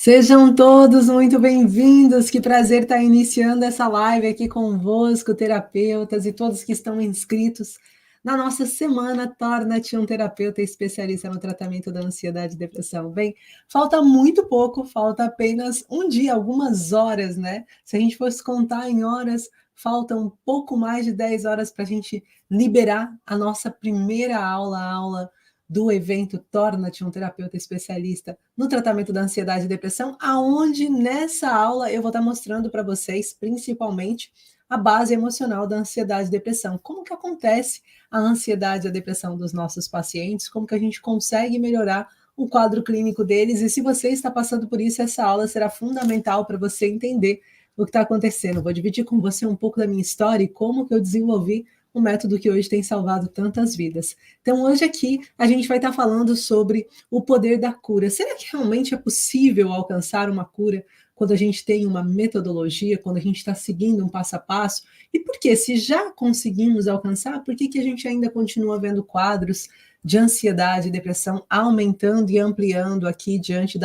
Sejam todos muito bem-vindos, que prazer estar iniciando essa live aqui convosco, terapeutas e todos que estão inscritos na nossa semana Torna-te um Terapeuta Especialista no Tratamento da Ansiedade e Depressão. Bem, falta muito pouco, falta apenas um dia, algumas horas, né? Se a gente fosse contar em horas, falta um pouco mais de 10 horas para a gente liberar a nossa primeira aula, a aula do evento Torna-te um Terapeuta Especialista no Tratamento da Ansiedade e Depressão, aonde nessa aula eu vou estar mostrando para vocês, principalmente, a base emocional da ansiedade e depressão. Como que acontece a ansiedade e a depressão dos nossos pacientes, como que a gente consegue melhorar o quadro clínico deles, e se você está passando por isso, essa aula será fundamental para você entender o que está acontecendo. Vou dividir com você um pouco da minha história e como que eu desenvolvi um método que hoje tem salvado tantas vidas. Então, hoje aqui, a gente vai estar falando sobre o poder da cura. Será que realmente é possível alcançar uma cura quando a gente tem uma metodologia, quando a gente está seguindo um passo a passo? E por que, se já conseguimos alcançar, por que a gente ainda continua vendo quadros de ansiedade e depressão aumentando e ampliando aqui diante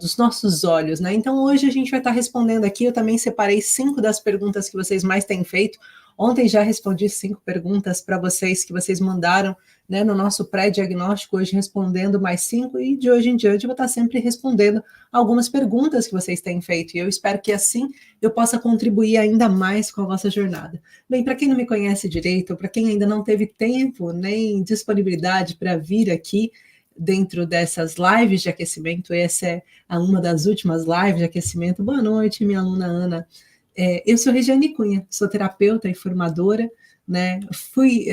dos nossos olhos, né? Então, hoje a gente vai estar respondendo aqui. Eu também separei 5 das perguntas que vocês mais têm feito. Ontem já respondi 5 perguntas para vocês que vocês mandaram, né, no nosso pré-diagnóstico, hoje respondendo mais 5, e de hoje em diante eu vou estar sempre respondendo algumas perguntas que vocês têm feito, e eu espero que assim eu possa contribuir ainda mais com a vossa jornada. Bem, para quem não me conhece direito, para quem ainda não teve tempo nem disponibilidade para vir aqui dentro dessas lives de aquecimento, essa é uma das últimas lives de aquecimento. Boa noite, minha aluna Ana. Eu sou Regiane Cunha, sou terapeuta e formadora, né?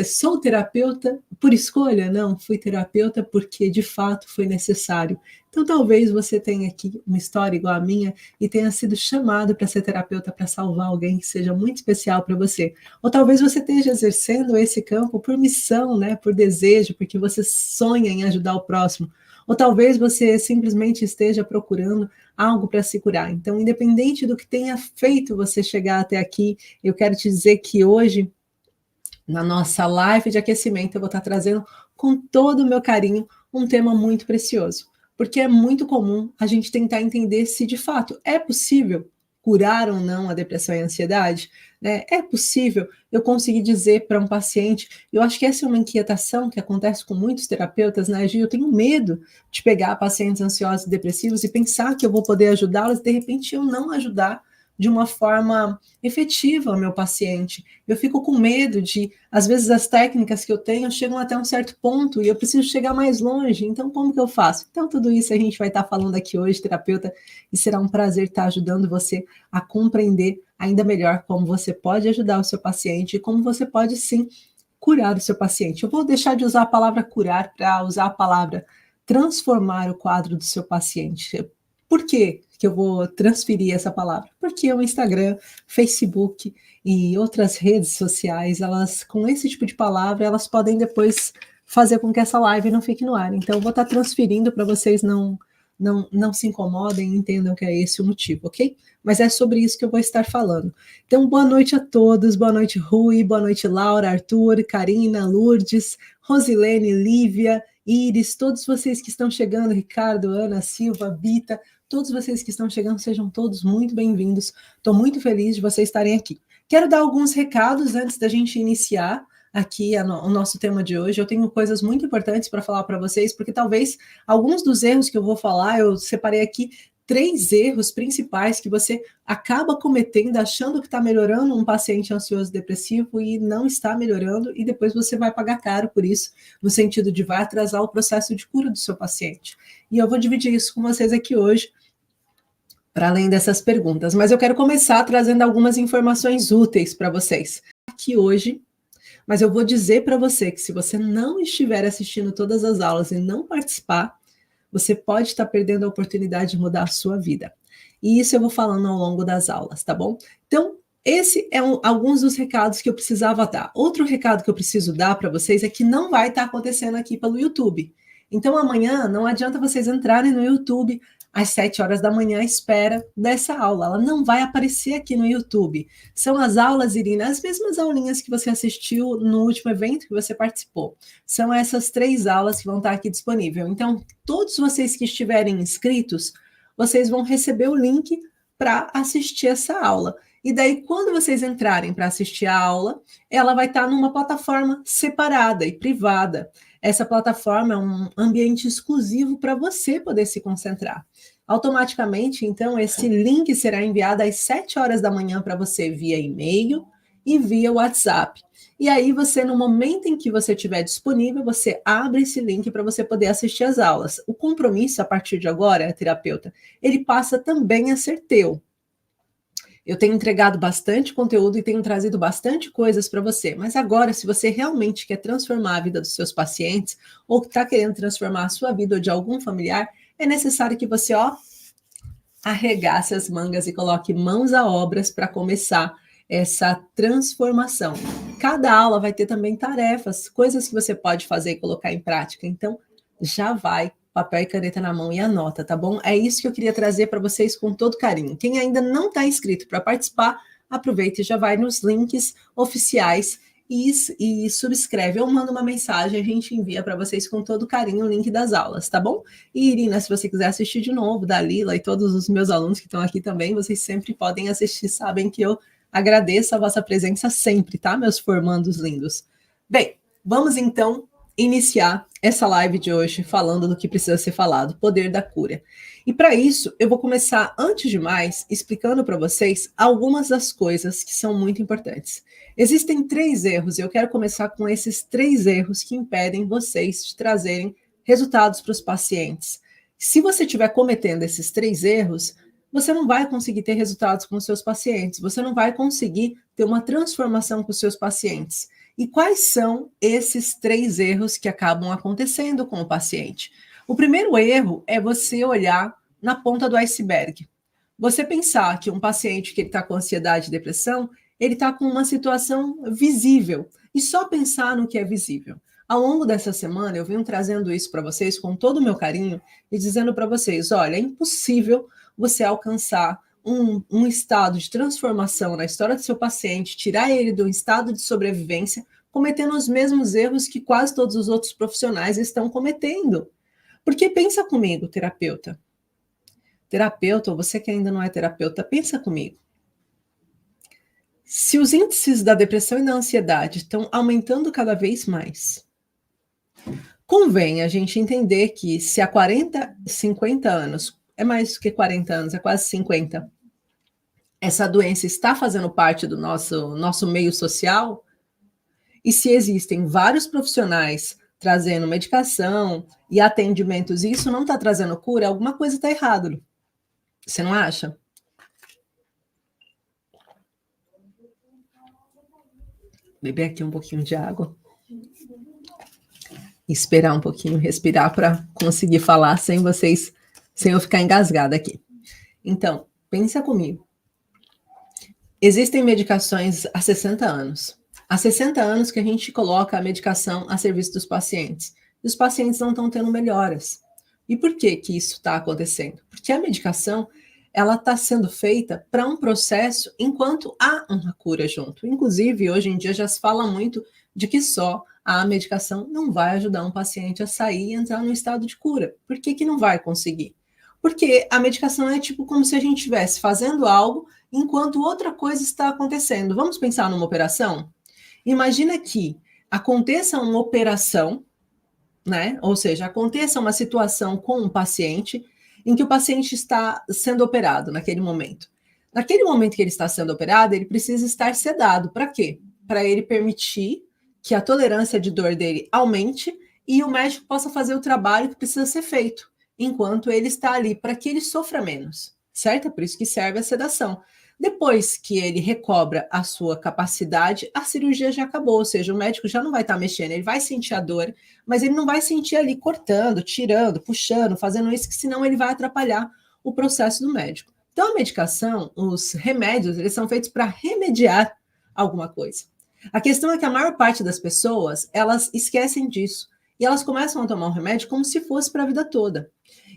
Sou terapeuta por escolha? Não, fui terapeuta porque de fato foi necessário. Então talvez você tenha aqui uma história igual a minha e tenha sido chamado para ser terapeuta para salvar alguém que seja muito especial para você. Ou talvez você esteja exercendo esse campo por missão, né? Por desejo, porque você sonha em ajudar o próximo. Ou talvez você simplesmente esteja procurando algo para se curar. Então, independente do que tenha feito você chegar até aqui, eu quero te dizer que hoje, na nossa live de aquecimento, eu vou estar trazendo com todo o meu carinho um tema muito precioso, porque é muito comum a gente tentar entender se de fato é possível curar ou não a depressão e a ansiedade, né? É possível eu conseguir dizer para um paciente, eu acho que essa é uma inquietação que acontece com muitos terapeutas, né, Gi? Eu tenho medo de pegar pacientes ansiosos e depressivos e pensar que eu vou poder ajudá-los, de repente eu não ajudar de uma forma efetiva ao meu paciente. Eu fico com medo de, às vezes, as técnicas que eu tenho chegam até um certo ponto e eu preciso chegar mais longe, então como que eu faço? Então tudo isso a gente vai estar falando aqui hoje, terapeuta, e será um prazer estar ajudando você a compreender ainda melhor como você pode ajudar o seu paciente e como você pode, sim, curar o seu paciente. Eu vou deixar de usar a palavra curar para usar a palavra transformar o quadro do seu paciente. Por quê que eu vou transferir essa palavra? Porque o Instagram, Facebook e outras redes sociais, elas, com esse tipo de palavra, elas podem depois fazer com que essa live não fique no ar. Então, eu vou estar transferindo para vocês não se incomodem, entendam que é esse o motivo, ok? Mas é sobre isso que eu vou estar falando. Então, boa noite a todos, boa noite Rui, boa noite Laura, Arthur, Karina, Lourdes, Rosilene, Lívia, Iris, todos vocês que estão chegando, Ricardo, Ana, Silva, Bita, todos vocês que estão chegando, sejam todos muito bem-vindos. Estou muito feliz de vocês estarem aqui. Quero dar alguns recados antes da gente iniciar aqui o nosso tema de hoje. Eu tenho coisas muito importantes para falar para vocês, porque talvez alguns dos erros que eu vou falar, eu separei aqui 3 erros principais que você acaba cometendo, achando que está melhorando um paciente ansioso depressivo e não está melhorando, e depois você vai pagar caro por isso, no sentido de vai atrasar o processo de cura do seu paciente. E eu vou dividir isso com vocês aqui hoje, para além dessas perguntas. Mas eu quero começar trazendo algumas informações úteis para vocês. Aqui hoje, mas eu vou dizer para você que se você não estiver assistindo todas as aulas e não participar, você pode estar perdendo a oportunidade de mudar a sua vida. E isso eu vou falando ao longo das aulas, tá bom? Então, esse é alguns dos recados que eu precisava dar. Outro recado que eu preciso dar para vocês é que não vai estar acontecendo aqui pelo YouTube. Então, amanhã, não adianta vocês entrarem no YouTube, às 7 horas da manhã à espera dessa aula. Ela não vai aparecer aqui no YouTube. São as aulas, Irina, as mesmas aulinhas que você assistiu no último evento que você participou. São essas 3 aulas que vão estar aqui disponíveis. Então, todos vocês que estiverem inscritos, vocês vão receber o link para assistir essa aula. E daí, quando vocês entrarem para assistir a aula, ela vai estar numa plataforma separada e privada. Essa plataforma é um ambiente exclusivo para você poder se concentrar. Automaticamente, então, esse link será enviado às 7 horas da manhã para você via e-mail e via WhatsApp. E aí você, no momento em que você estiver disponível, você abre esse link para você poder assistir às aulas. O compromisso, a partir de agora, terapeuta, ele passa também a ser teu. Eu tenho entregado bastante conteúdo e tenho trazido bastante coisas para você, mas agora, se você realmente quer transformar a vida dos seus pacientes ou está querendo transformar a sua vida ou de algum familiar, é necessário que você, arregace as mangas e coloque mãos à obras para começar essa transformação. Cada aula vai ter também tarefas, coisas que você pode fazer e colocar em prática. Então, já vai, papel e caneta na mão e anota, tá bom? É isso que eu queria trazer para vocês com todo carinho. Quem ainda não está inscrito para participar, aproveita e já vai nos links oficiais e subscreve. Eu mando uma mensagem, a gente envia para vocês com todo carinho o link das aulas, tá bom? E Irina, se você quiser assistir de novo, da Lila e todos os meus alunos que estão aqui também, vocês sempre podem assistir, sabem que eu agradeço a vossa presença sempre, tá, meus formandos lindos? Bem, vamos então iniciar essa live de hoje falando do que precisa ser falado, poder da cura. E para isso, eu vou começar, antes de mais, explicando para vocês algumas das coisas que são muito importantes. Existem 3 erros, e eu quero começar com esses 3 erros que impedem vocês de trazerem resultados para os pacientes. Se você estiver cometendo esses 3 erros, você não vai conseguir ter resultados com os seus pacientes, você não vai conseguir ter uma transformação com os seus pacientes. E quais são esses 3 erros que acabam acontecendo com o paciente? O primeiro erro é você olhar na ponta do iceberg. Você pensar que um paciente que está com ansiedade e depressão, ele está com uma situação visível, e só pensar no que é visível. Ao longo dessa semana, eu venho trazendo isso para vocês com todo o meu carinho e dizendo para vocês, olha, é impossível você alcançar um estado de transformação na história do seu paciente, tirar ele do estado de sobrevivência, cometendo os mesmos erros que quase todos os outros profissionais estão cometendo. Porque pensa comigo, terapeuta. Terapeuta, ou você que ainda não é terapeuta, pensa comigo. Se os índices da depressão e da ansiedade estão aumentando cada vez mais, convém a gente entender que se há 40, 50 anos, é mais do que 40 anos, é quase 50, essa doença está fazendo parte do nosso meio social, e se existem vários profissionais trazendo medicação e atendimentos, e isso não está trazendo cura, alguma coisa está errado. Você não acha? Beber aqui um pouquinho de água. Esperar um pouquinho, respirar para conseguir falar sem eu ficar engasgada aqui. Então, pensa comigo. Existem medicações há 60 anos. Há 60 anos que a gente coloca a medicação a serviço dos pacientes. E os pacientes não estão tendo melhoras. E por que que isso está acontecendo? Porque a medicação, ela está sendo feita para um processo enquanto há uma cura junto. Inclusive, hoje em dia já se fala muito de que só a medicação não vai ajudar um paciente a sair e entrar no estado de cura. Por que que não vai conseguir? Porque a medicação é tipo como se a gente estivesse fazendo algo enquanto outra coisa está acontecendo. Vamos pensar numa operação? Imagina que aconteça uma operação, né? Ou seja, aconteça uma situação com um paciente em que o paciente está sendo operado naquele momento. Naquele momento que ele está sendo operado, ele precisa estar sedado. Para quê? Para ele permitir que a tolerância de dor dele aumente e o médico possa fazer o trabalho que precisa ser feito, enquanto ele está ali, para que ele sofra menos, certo? É por isso que serve a sedação. Depois que ele recobra a sua capacidade, a cirurgia já acabou, ou seja, o médico já não vai estar mexendo, ele vai sentir a dor, mas ele não vai sentir ali cortando, tirando, puxando, fazendo isso, que senão ele vai atrapalhar o processo do médico. Então, a medicação, os remédios, eles são feitos para remediar alguma coisa. A questão é que a maior parte das pessoas, elas esquecem disso, e elas começam a tomar um remédio como se fosse para a vida toda.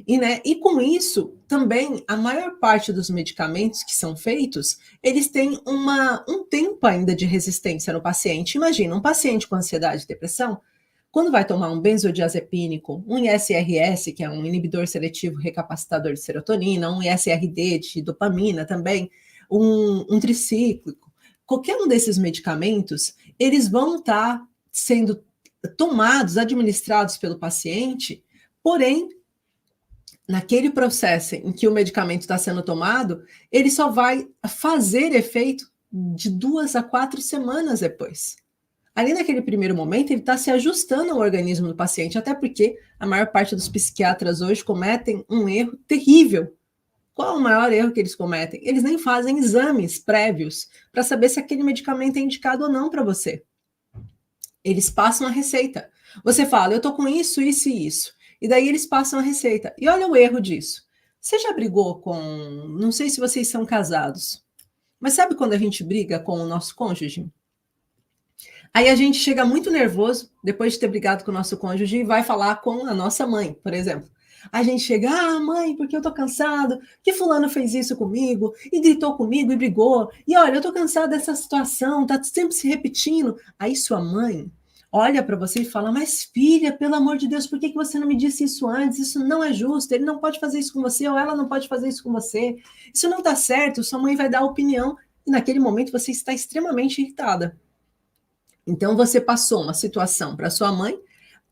E com isso, também, a maior parte dos medicamentos que são feitos, eles têm um tempo ainda de resistência no paciente. Imagina, um paciente com ansiedade e depressão, quando vai tomar um benzodiazepínico, um ISRS, que é um inibidor seletivo recapacitador de serotonina, um ISRD de dopamina também, um tricíclico, qualquer um desses medicamentos, eles vão estar sendo tomados, administrados pelo paciente, porém, naquele processo em que o medicamento está sendo tomado, ele só vai fazer efeito de 2 a 4 semanas depois. Ali naquele primeiro momento, ele está se ajustando ao organismo do paciente, até porque a maior parte dos psiquiatras hoje cometem um erro terrível. Qual é o maior erro que eles cometem? Eles nem fazem exames prévios para saber se aquele medicamento é indicado ou não para você. Eles passam a receita. Você fala, eu estou com isso, isso e isso. E daí eles passam a receita. E olha o erro disso. Você já brigou com... Não sei se vocês são casados, mas sabe quando a gente briga com o nosso cônjuge? Aí a gente chega muito nervoso, depois de ter brigado com o nosso cônjuge, e vai falar com a nossa mãe, por exemplo. A gente chega, mãe, porque eu tô cansado, que fulano fez isso comigo, e gritou comigo, e brigou, e olha, eu tô cansado dessa situação, tá sempre se repetindo. Aí sua mãe olha para você e fala, mas filha, pelo amor de Deus, por que você não me disse isso antes? Isso não é justo, ele não pode fazer isso com você, ou ela não pode fazer isso com você. Isso não tá certo, sua mãe vai dar opinião, e naquele momento você está extremamente irritada. Então, você passou uma situação para sua mãe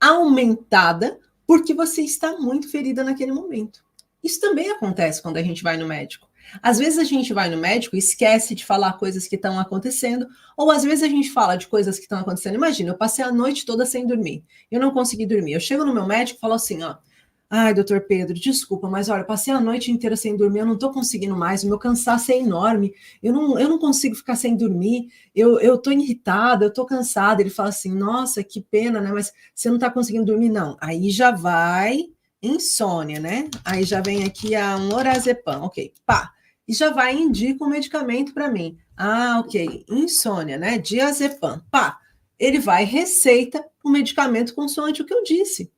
aumentada porque você está muito ferida naquele momento. Isso também acontece quando a gente vai no médico. Às vezes a gente vai no médico e esquece de falar coisas que estão acontecendo, ou às vezes a gente fala de coisas que estão acontecendo. Imagina, eu passei a noite toda sem dormir, eu não consegui dormir. Eu chego no meu médico e falo assim, ai, doutor Pedro, desculpa, mas olha, passei a noite inteira sem dormir, eu não estou conseguindo mais, o meu cansaço é enorme, eu não consigo ficar sem dormir, eu estou irritada, eu estou cansada. Ele fala assim, nossa, que pena, né, mas você não está conseguindo dormir, não. Aí já vai insônia, né? Aí já vem aqui um lorazepam, ok, pá, e já vai e indica um medicamento para mim. Ok, insônia, né, diazepam, pá, ele vai e receita o medicamento consoante o que eu disse.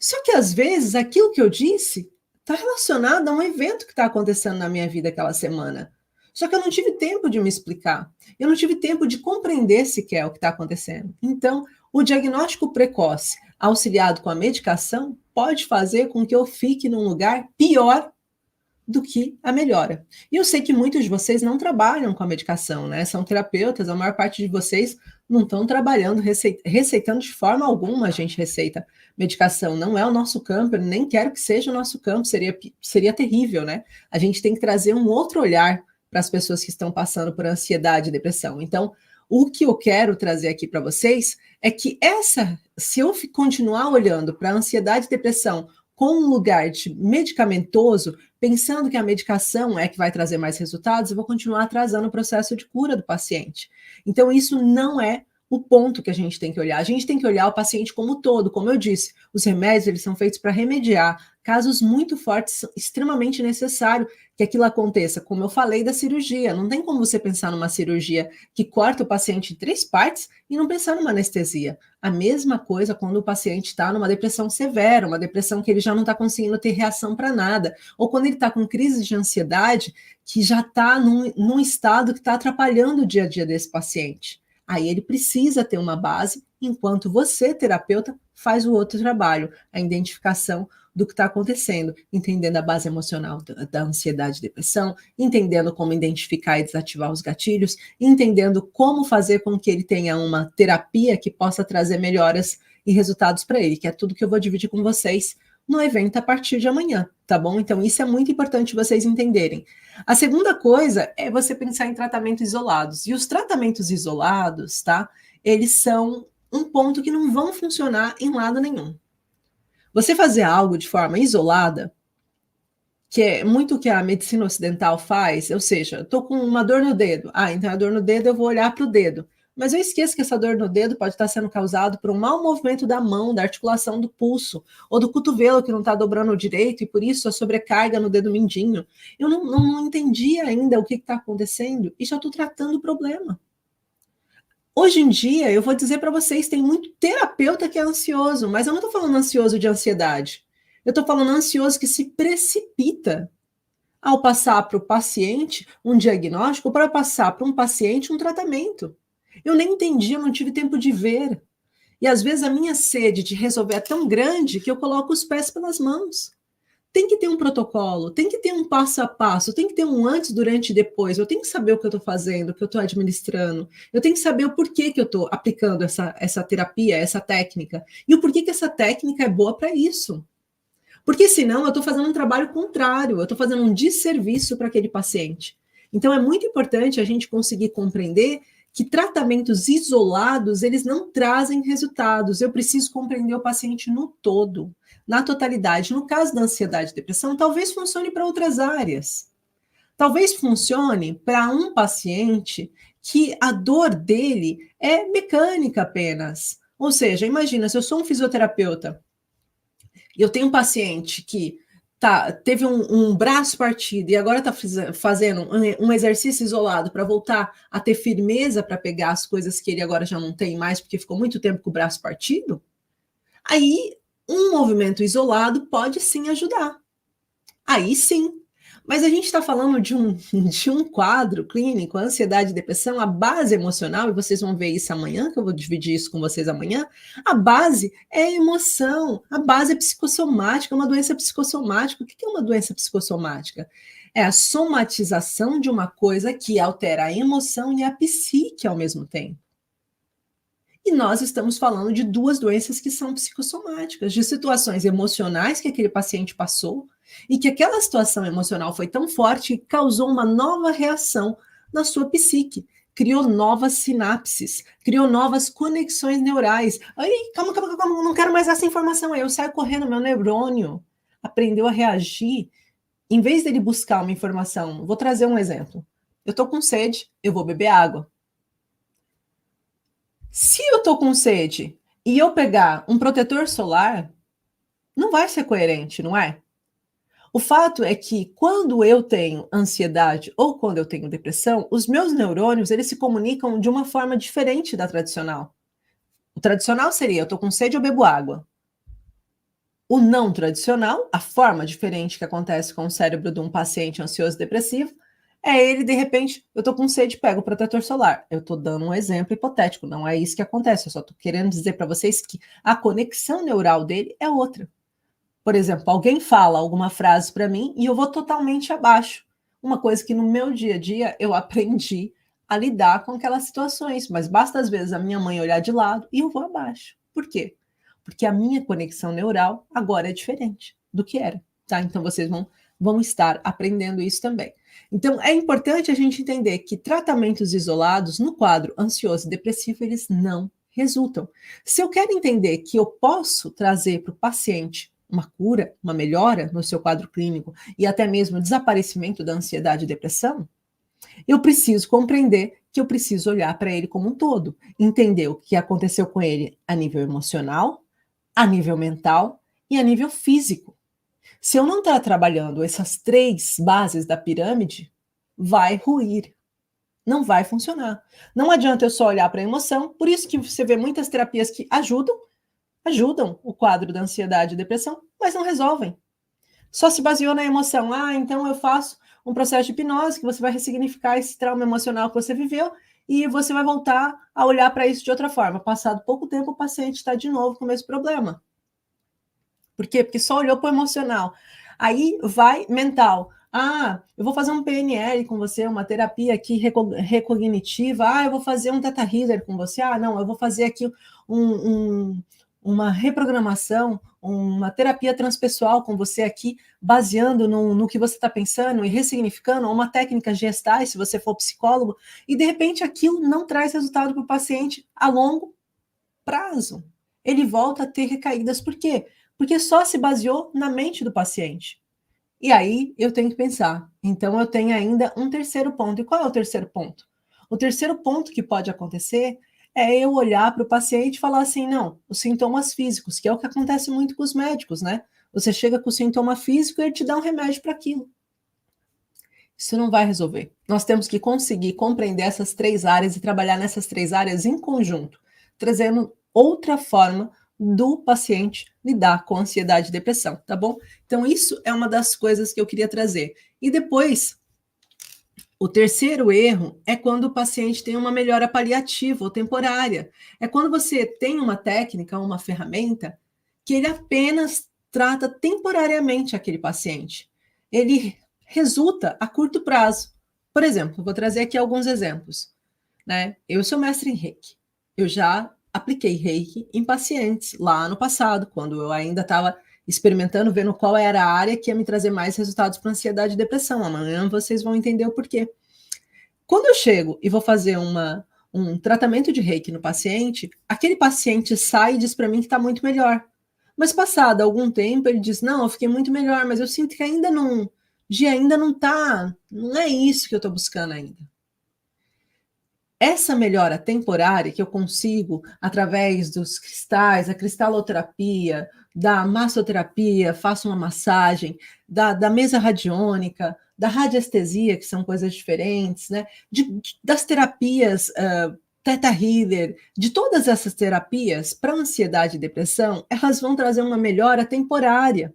Só que, às vezes, aquilo que eu disse está relacionado a um evento que está acontecendo na minha vida aquela semana. Só que eu não tive tempo de me explicar. Eu não tive tempo de compreender sequer o que está acontecendo. Então, o diagnóstico precoce, auxiliado com a medicação, pode fazer com que eu fique num lugar pior do que a melhora. E eu sei que muitos de vocês não trabalham com a medicação, né? São terapeutas, a maior parte de vocês não estão trabalhando, receitando de forma alguma. A gente receita medicação, não é o nosso campo, eu nem quero que seja o nosso campo, seria terrível, né? A gente tem que trazer um outro olhar para as pessoas que estão passando por ansiedade e depressão. Então, o que eu quero trazer aqui para vocês é que se eu continuar olhando para a ansiedade e depressão com um lugar de medicamentoso, pensando que a medicação é que vai trazer mais resultados, eu vou continuar atrasando o processo de cura do paciente. Então, isso não é o ponto que a gente tem que olhar. A gente tem que olhar o paciente como um todo. Como eu disse, os remédios eles são feitos para remediar casos muito fortes, extremamente necessário que aquilo aconteça. Como eu falei da cirurgia, não tem como você pensar numa cirurgia que corta o paciente em 3 partes e não pensar numa anestesia. A mesma coisa quando o paciente está numa depressão severa, uma depressão que ele já não está conseguindo ter reação para nada, ou quando ele está com crise de ansiedade que já está num estado que está atrapalhando o dia a dia desse paciente. Aí ele precisa ter uma base, enquanto você, terapeuta, faz o outro trabalho, a identificação do que está acontecendo, entendendo a base emocional da ansiedade e depressão, entendendo como identificar e desativar os gatilhos, entendendo como fazer com que ele tenha uma terapia que possa trazer melhoras e resultados para ele, que é tudo que eu vou dividir com vocês no evento a partir de amanhã, tá bom? Então, isso é muito importante vocês entenderem. A segunda coisa é você pensar em tratamentos isolados. E os tratamentos isolados, tá? Eles são um ponto que não vão funcionar em lado nenhum. Você fazer algo de forma isolada, que é muito o que a medicina ocidental faz, ou seja, estou com uma dor no dedo. Então a dor no dedo eu vou olhar para o dedo. Mas eu esqueço que essa dor no dedo pode estar sendo causada por um mau movimento da mão, da articulação do pulso, ou do cotovelo que não está dobrando direito, e por isso a sobrecarga no dedo mindinho. Eu não entendi ainda o que está acontecendo e já estou tratando o problema. Hoje em dia, eu vou dizer para vocês, tem muito terapeuta que é ansioso, mas eu não estou falando ansioso de ansiedade. Eu estou falando ansioso que se precipita ao passar para o paciente um diagnóstico, para passar para um paciente um tratamento. Eu nem entendi, eu não tive tempo de ver. E às vezes a minha sede de resolver é tão grande que eu coloco os pés pelas mãos. Tem que ter um protocolo, tem que ter um passo a passo, tem que ter um antes, durante e depois. Eu tenho que saber o que eu estou fazendo, o que eu estou administrando. Eu tenho que saber o porquê que eu estou aplicando essa terapia, essa técnica. E o porquê que essa técnica é boa para isso. Porque senão eu estou fazendo um trabalho contrário, eu estou fazendo um desserviço para aquele paciente. Então é muito importante a gente conseguir compreender que tratamentos isolados, eles não trazem resultados. Eu preciso compreender o paciente no todo, na totalidade. No caso da ansiedade e depressão, talvez funcione para outras áreas. Talvez funcione para um paciente que a dor dele é mecânica apenas. Ou seja, imagina, se eu sou um fisioterapeuta, eu tenho um paciente que teve um braço partido e agora está fazendo um exercício isolado para voltar a ter firmeza para pegar as coisas que ele agora já não tem mais, porque ficou muito tempo com o braço partido. Aí, um movimento isolado pode sim ajudar. Aí sim. Mas a gente está falando de um quadro clínico, ansiedade e depressão, a base emocional, e vocês vão ver isso amanhã, que eu vou dividir isso com vocês amanhã, a base é emoção, a base é psicossomática, é uma doença psicossomática. O que é uma doença psicossomática? É a somatização de uma coisa que altera a emoção e a psique ao mesmo tempo. E nós estamos falando de duas doenças que são psicossomáticas, de situações emocionais que aquele paciente passou, e que aquela situação emocional foi tão forte que causou uma nova reação na sua psique, criou novas sinapses, criou novas conexões neurais. Ai, calma, não quero mais essa informação. Aí eu saio correndo, meu neurônio aprendeu a reagir. Em vez dele buscar uma informação, vou trazer um exemplo. Eu estou com sede, eu vou beber água. Se eu estou com sede e eu pegar um protetor solar, não vai ser coerente, não é? O fato é que quando eu tenho ansiedade ou quando eu tenho depressão, os meus neurônios, eles se comunicam de uma forma diferente da tradicional. O tradicional seria, eu estou com sede, eu bebo água. O não tradicional, a forma diferente que acontece com o cérebro de um paciente ansioso e depressivo, é ele, de repente, eu estou com sede, pega o protetor solar. Eu estou dando um exemplo hipotético, não é isso que acontece, eu só estou querendo dizer para vocês que a conexão neural dele é outra. Por exemplo, alguém fala alguma frase para mim e eu vou totalmente abaixo. Uma coisa que no meu dia a dia eu aprendi a lidar com aquelas situações, mas basta às vezes a minha mãe olhar de lado e eu vou abaixo. Por quê? Porque a minha conexão neural agora é diferente do que era, tá? Então vocês vão estar aprendendo isso também. Então é importante a gente entender que tratamentos isolados no quadro ansioso e depressivo, eles não resultam. Se eu quero entender que eu posso trazer para o paciente uma cura, uma melhora no seu quadro clínico e até mesmo o desaparecimento da ansiedade e depressão, eu preciso compreender que eu preciso olhar para ele como um todo, entender o que aconteceu com ele a nível emocional, a nível mental e a nível físico. Se eu não estar trabalhando essas três bases da pirâmide, vai ruir. Não vai funcionar. Não adianta eu só olhar para a emoção, por isso que você vê muitas terapias que ajudam o quadro da ansiedade e depressão, mas não resolvem. Só se baseou na emoção. Ah, então eu faço um processo de hipnose que você vai ressignificar esse trauma emocional que você viveu e você vai voltar a olhar para isso de outra forma. Passado pouco tempo, o paciente está de novo com o mesmo problema. Por quê? Porque só olhou para o emocional. Aí vai mental. Ah, eu vou fazer um PNL com você, uma terapia aqui recognitiva. Ah, eu vou fazer um Theta Healer com você. Ah, não, eu vou fazer aqui uma reprogramação, uma terapia transpessoal com você aqui, baseando no que você está pensando e ressignificando, uma técnica gestal, se você for psicólogo, e de repente aquilo não traz resultado para o paciente a longo prazo. Ele volta a ter recaídas. Por quê? Porque só se baseou na mente do paciente. E aí eu tenho que pensar. Então eu tenho ainda um terceiro ponto. E qual é o terceiro ponto? O terceiro ponto que pode acontecer é eu olhar para o paciente e falar assim, não, os sintomas físicos, que é o que acontece muito com os médicos, né? Você chega com o sintoma físico e ele te dá um remédio para aquilo. Isso não vai resolver. Nós temos que conseguir compreender essas três áreas e trabalhar nessas três áreas em conjunto, trazendo outra forma do paciente lidar com ansiedade e depressão, tá bom? Então, isso é uma das coisas que eu queria trazer. E depois, o terceiro erro é quando o paciente tem uma melhora paliativa ou temporária. É quando você tem uma técnica, uma ferramenta, que ele apenas trata temporariamente aquele paciente. Ele resulta a curto prazo. Por exemplo, vou trazer aqui alguns exemplos. Né? Eu sou mestre em Reiki. Eu já apliquei Reiki em pacientes lá no passado, quando eu ainda estava experimentando, vendo qual era a área que ia me trazer mais resultados para ansiedade e depressão. Amanhã vocês vão entender o porquê. Quando eu chego e vou fazer um tratamento de Reiki no paciente, aquele paciente sai e diz para mim que está muito melhor. Mas passado algum tempo, ele diz: não, eu fiquei muito melhor, mas eu sinto que ainda não, Gia, ainda não tá, não é isso que eu estou buscando ainda. Essa melhora temporária que eu consigo através dos cristais, a cristaloterapia, da massoterapia, faço uma massagem, da mesa radiônica, da radiestesia, que são coisas diferentes, né? Das terapias Theta Healer, de todas essas terapias para ansiedade e depressão, elas vão trazer uma melhora temporária.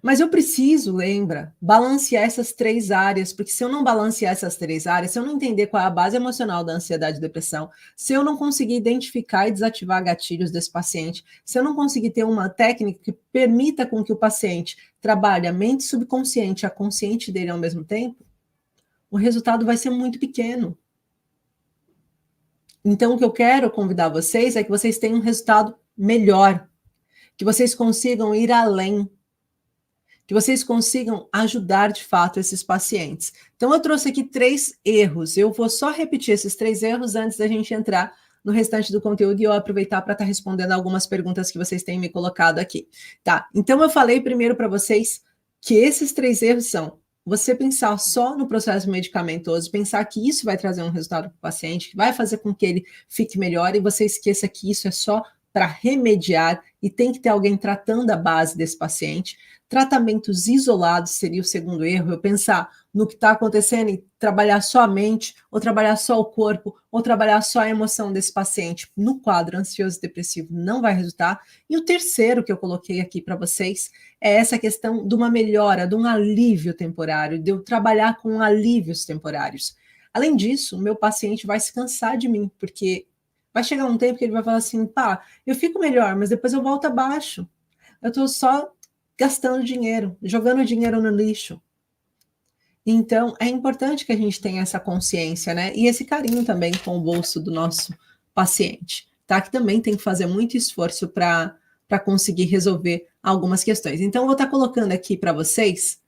Mas eu preciso, lembra, balancear essas três áreas, porque se eu não balancear essas três áreas, se eu não entender qual é a base emocional da ansiedade e depressão, se eu não conseguir identificar e desativar gatilhos desse paciente, se eu não conseguir ter uma técnica que permita com que o paciente trabalhe a mente subconsciente e a consciente dele ao mesmo tempo, o resultado vai ser muito pequeno. Então, o que eu quero convidar vocês é que vocês tenham um resultado melhor, que vocês consigam ir além, que vocês consigam ajudar de fato esses pacientes. Então, eu trouxe aqui 3 erros. Eu vou só repetir esses 3 erros antes da gente entrar no restante do conteúdo e eu aproveitar para estar respondendo algumas perguntas que vocês têm me colocado aqui. Tá, então eu falei primeiro para vocês que esses 3 erros são você pensar só no processo medicamentoso, pensar que isso vai trazer um resultado para o paciente, que vai fazer com que ele fique melhor, e você esqueça que isso é só para remediar e tem que ter alguém tratando a base desse paciente. Tratamentos isolados seria o segundo erro, eu pensar no que está acontecendo e trabalhar só a mente, ou trabalhar só o corpo, ou trabalhar só a emoção desse paciente no quadro ansioso e depressivo não vai resultar. E o terceiro que eu coloquei aqui para vocês é essa questão de uma melhora, de um alívio temporário, de eu trabalhar com alívios temporários. Além disso, o meu paciente vai se cansar de mim, porque vai chegar um tempo que ele vai falar assim, pá, eu fico melhor, mas depois eu volto abaixo. Eu estou só gastando dinheiro, jogando dinheiro no lixo. Então, é importante que a gente tenha essa consciência, né? E esse carinho também com o bolso do nosso paciente, tá? Que também tem que fazer muito esforço para conseguir resolver algumas questões. Então, eu vou estar colocando aqui para vocês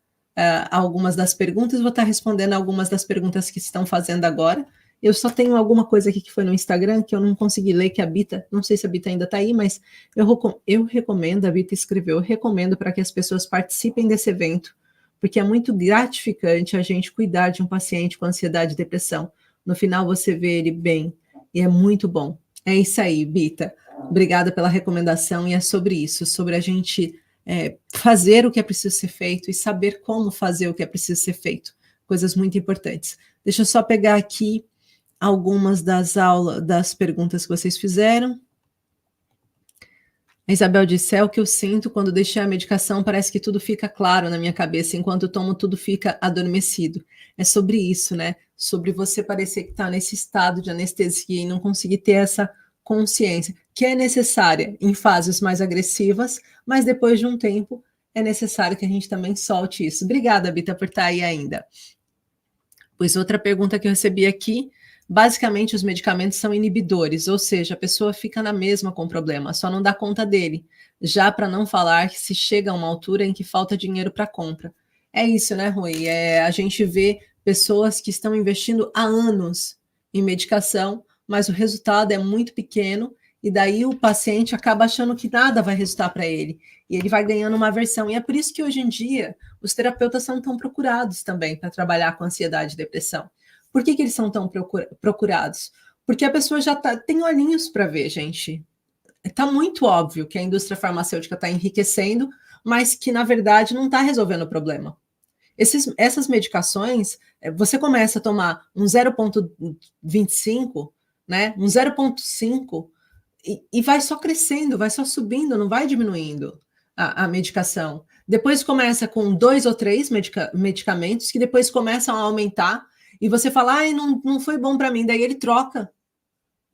algumas das perguntas, vou estar respondendo algumas das perguntas que estão fazendo agora. Eu só tenho alguma coisa aqui que foi no Instagram que eu não consegui ler, que a Bita, não sei se a Bita ainda está aí, mas eu recomendo, a Bita escreveu, eu recomendo para que as pessoas participem desse evento, porque é muito gratificante a gente cuidar de um paciente com ansiedade e depressão. No final você vê ele bem, e é muito bom. É isso aí, Bita. Obrigada pela recomendação, e é sobre isso, sobre a gente fazer o que é preciso ser feito e saber como fazer o que é preciso ser feito. Coisas muito importantes. Deixa eu só pegar aqui algumas das perguntas que vocês fizeram. A Isabel disse, é o que eu sinto quando deixei a medicação, parece que tudo fica claro na minha cabeça, enquanto eu tomo tudo fica adormecido. É sobre isso, né? Sobre você parecer que está nesse estado de anestesia e não conseguir ter essa consciência, que é necessária em fases mais agressivas, mas depois de um tempo é necessário que a gente também solte isso. Obrigada, Bita, por estar aí ainda. Pois outra pergunta que eu recebi aqui, basicamente os medicamentos são inibidores, ou seja, a pessoa fica na mesma com o problema, só não dá conta dele. Já para não falar que se chega a uma altura em que falta dinheiro para compra. É isso, né, Rui? A gente vê pessoas que estão investindo há anos em medicação, mas o resultado é muito pequeno, e daí o paciente acaba achando que nada vai resultar para ele, e ele vai ganhando uma aversão. E é por isso que hoje em dia os terapeutas são tão procurados também para trabalhar com ansiedade e depressão. Por que eles são tão procurados? Porque a pessoa já tem olhinhos para ver, gente. Está muito óbvio que a indústria farmacêutica está enriquecendo, mas que, na verdade, não está resolvendo o problema. Essas medicações, você começa a tomar um 0,25, né, um 0,5, e vai só crescendo, vai só subindo, não vai diminuindo a medicação. Depois começa com 2 ou 3 medicamentos, que depois começam a aumentar, e você fala, ai, não foi bom para mim, daí ele troca,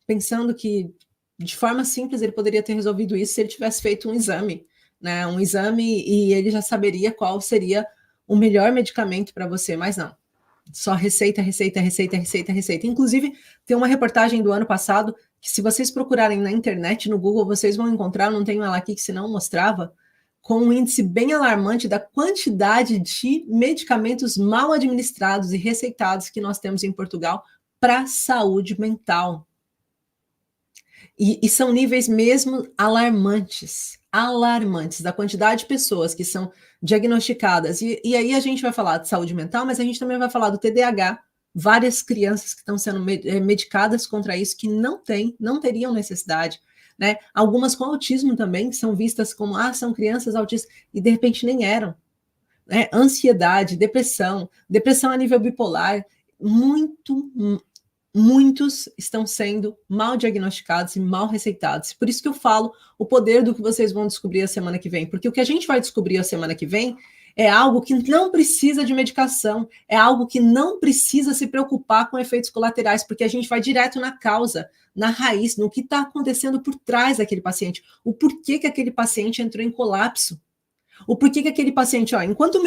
pensando que, de forma simples, ele poderia ter resolvido isso se ele tivesse feito um exame, né? Um exame e ele já saberia qual seria o melhor medicamento para você, mas não. Só receita, receita, receita, receita, receita. Inclusive, tem uma reportagem do ano passado que, se vocês procurarem na internet, no Google, vocês vão encontrar, não tenho ela aqui que senão mostrava, com um índice bem alarmante da quantidade de medicamentos mal administrados e receitados que nós temos em Portugal para saúde mental. E são níveis mesmo alarmantes, da quantidade de pessoas que são diagnosticadas. E aí a gente vai falar de saúde mental, mas a gente também vai falar do TDAH, várias crianças que estão sendo medicadas contra isso, que não teriam necessidade, né? Algumas com autismo também, que são vistas como, são crianças autistas, e de repente nem eram. Né? Ansiedade, depressão a nível bipolar, muitos estão sendo mal diagnosticados e mal receitados. Por isso que eu falo o poder do que vocês vão descobrir a semana que vem, porque o que a gente vai descobrir a semana que vem é algo que não precisa de medicação, é algo que não precisa se preocupar com efeitos colaterais, porque a gente vai direto na causa, na raiz, no que está acontecendo por trás daquele paciente, o porquê que aquele paciente entrou em colapso, o porquê que aquele paciente, enquanto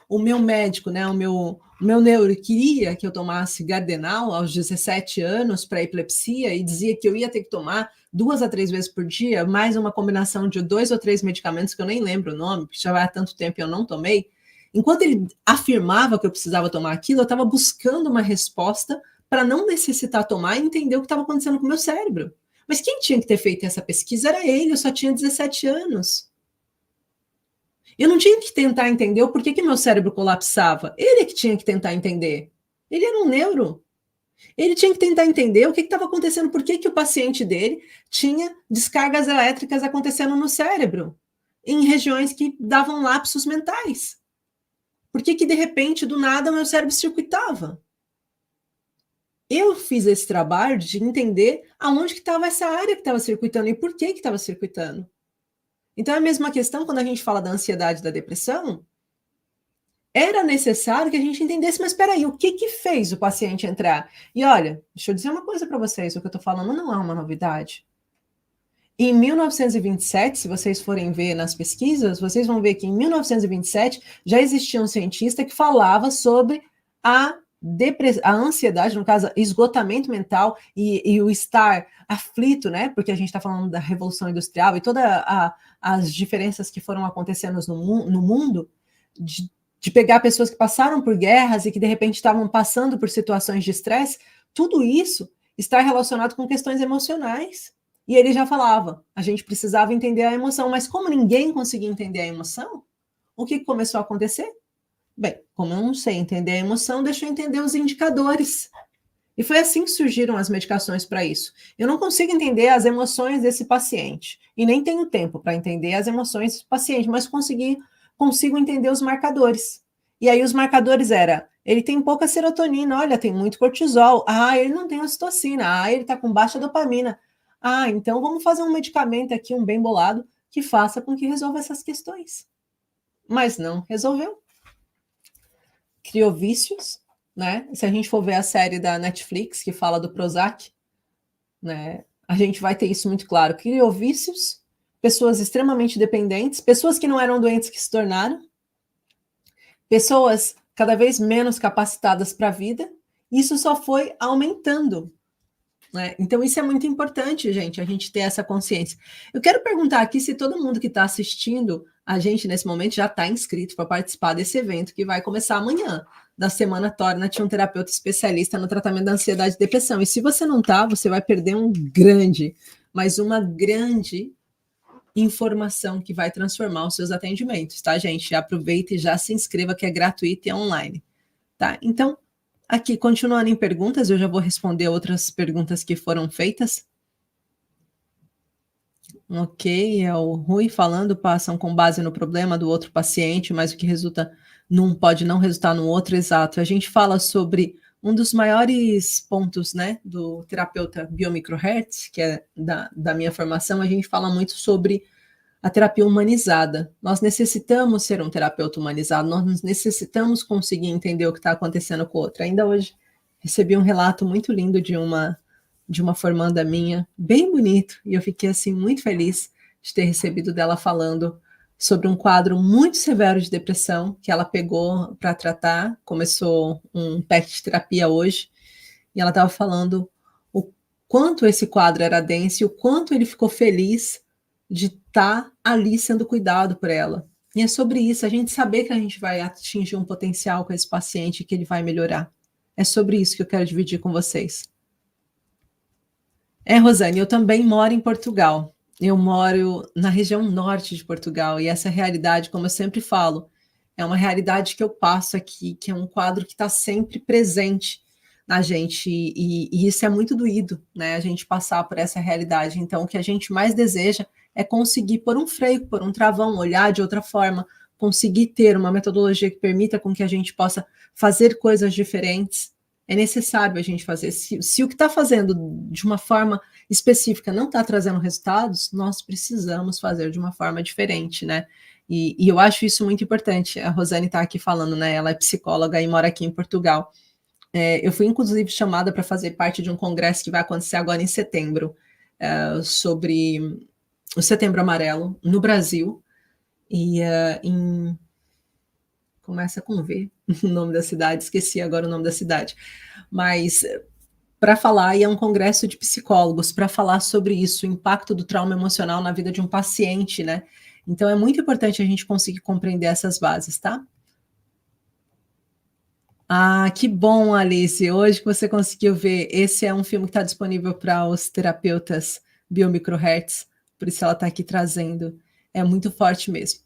o meu médico, né, o meu neuro queria que eu tomasse Gardenal aos 17 anos para epilepsia e dizia que eu ia ter que tomar 2 a 3 vezes por dia, mais uma combinação de 2 ou 3 medicamentos que eu nem lembro o nome, porque já vai há tanto tempo e eu não tomei. Enquanto ele afirmava que eu precisava tomar aquilo, eu estava buscando uma resposta para não necessitar tomar e entender o que estava acontecendo com o meu cérebro. Mas quem tinha que ter feito essa pesquisa era ele, eu só tinha 17 anos. Eu não tinha que tentar entender o porquê que meu cérebro colapsava. Ele que tinha que tentar entender. Ele era um neuro. Ele tinha que tentar entender o que estava acontecendo, por que o paciente dele tinha descargas elétricas acontecendo no cérebro, em regiões que davam lapsos mentais. Por que de repente, do nada, o meu cérebro circuitava? Eu fiz esse trabalho de entender aonde que estava essa área que estava circuitando e por que estava circuitando. Então, é a mesma questão quando a gente fala da ansiedade e da depressão. Era necessário que a gente entendesse, mas espera aí, o que fez o paciente entrar? E olha, deixa eu dizer uma coisa para vocês, o que eu estou falando não é uma novidade. Em 1927, se vocês forem ver nas pesquisas, vocês vão ver que em 1927 já existia um cientista que falava sobre a ansiedade, no caso, esgotamento mental e o estar aflito, né? Porque a gente está falando da Revolução Industrial e todas as diferenças que foram acontecendo no mundo, de pegar pessoas que passaram por guerras e que de repente estavam passando por situações de estresse, tudo isso está relacionado com questões emocionais. E ele já falava, a gente precisava entender a emoção, mas como ninguém conseguia entender a emoção, o que começou a acontecer? Bem, como eu não sei entender a emoção, deixa eu entender os indicadores. E foi assim que surgiram as medicações para isso. Eu não consigo entender as emoções desse paciente, e nem tenho tempo para entender as emoções desse paciente, mas consigo entender os marcadores. E aí os marcadores ele tem pouca serotonina, olha, tem muito cortisol, ele não tem ocitocina, ele está com baixa dopamina. Então vamos fazer um medicamento aqui, um bem bolado, que faça com que resolva essas questões. Mas não resolveu. Criou vícios, né? Se a gente for ver a série da Netflix que fala do Prozac, né? A gente vai ter isso muito claro. Criou vícios, pessoas extremamente dependentes, pessoas que não eram doentes que se tornaram, pessoas cada vez menos capacitadas para a vida. Isso só foi aumentando. Né? Então, isso é muito importante, gente, a gente ter essa consciência. Eu quero perguntar aqui se todo mundo que está assistindo a gente nesse momento já está inscrito para participar desse evento que vai começar amanhã, da Semana Torna-te um terapeuta especialista no tratamento da ansiedade e depressão. E se você não está, você vai perder uma grande informação que vai transformar os seus atendimentos, tá, gente? Aproveita e já se inscreva, que é gratuito e é online, tá? Então, aqui, continuando em perguntas, eu já vou responder outras perguntas que foram feitas. Ok, é o Rui falando, passam com base no problema do outro paciente, mas o que resulta num pode não resultar no outro, exato. A gente fala sobre um dos maiores pontos, né, do terapeuta biomicrohertz, que é da minha formação, a gente fala muito sobre a terapia humanizada. Nós necessitamos ser um terapeuta humanizado, nós necessitamos conseguir entender o que está acontecendo com o outro. Ainda hoje recebi um relato muito lindo de uma formanda minha, bem bonito, e eu fiquei assim muito feliz de ter recebido dela falando sobre um quadro muito severo de depressão que ela pegou para tratar, começou um pack de terapia hoje, e ela estava falando o quanto esse quadro era denso e o quanto ele ficou feliz de estar ali sendo cuidado por ela. E é sobre isso, a gente saber que a gente vai atingir um potencial com esse paciente, que ele vai melhorar. É sobre isso que eu quero dividir com vocês. Rosane, eu também moro em Portugal. Eu moro na região norte de Portugal e essa realidade, como eu sempre falo, é uma realidade que eu passo aqui, que é um quadro que está sempre presente na gente e isso é muito doído, né? A gente passar por essa realidade. Então, o que a gente mais deseja é conseguir pôr um freio, pôr um travão, olhar de outra forma, conseguir ter uma metodologia que permita com que a gente possa fazer coisas diferentes. É necessário a gente fazer. Se o que está fazendo de uma forma específica não está trazendo resultados, nós precisamos fazer de uma forma diferente, né? E eu acho isso muito importante. A Rosane está aqui falando, né? Ela é psicóloga e mora aqui em Portugal. Eu fui, inclusive, chamada para fazer parte de um congresso que vai acontecer agora em setembro, sobre o Setembro Amarelo, no Brasil. E começa com V, o nome da cidade, esqueci agora o nome da cidade. Mas para falar, e é um congresso de psicólogos, para falar sobre isso, o impacto do trauma emocional na vida de um paciente, né? Então é muito importante a gente conseguir compreender essas bases, tá? Ah, que bom, Alice. Hoje que você conseguiu ver. Esse é um filme que está disponível para os terapeutas biomicrohertz, por isso ela está aqui trazendo. É muito forte mesmo.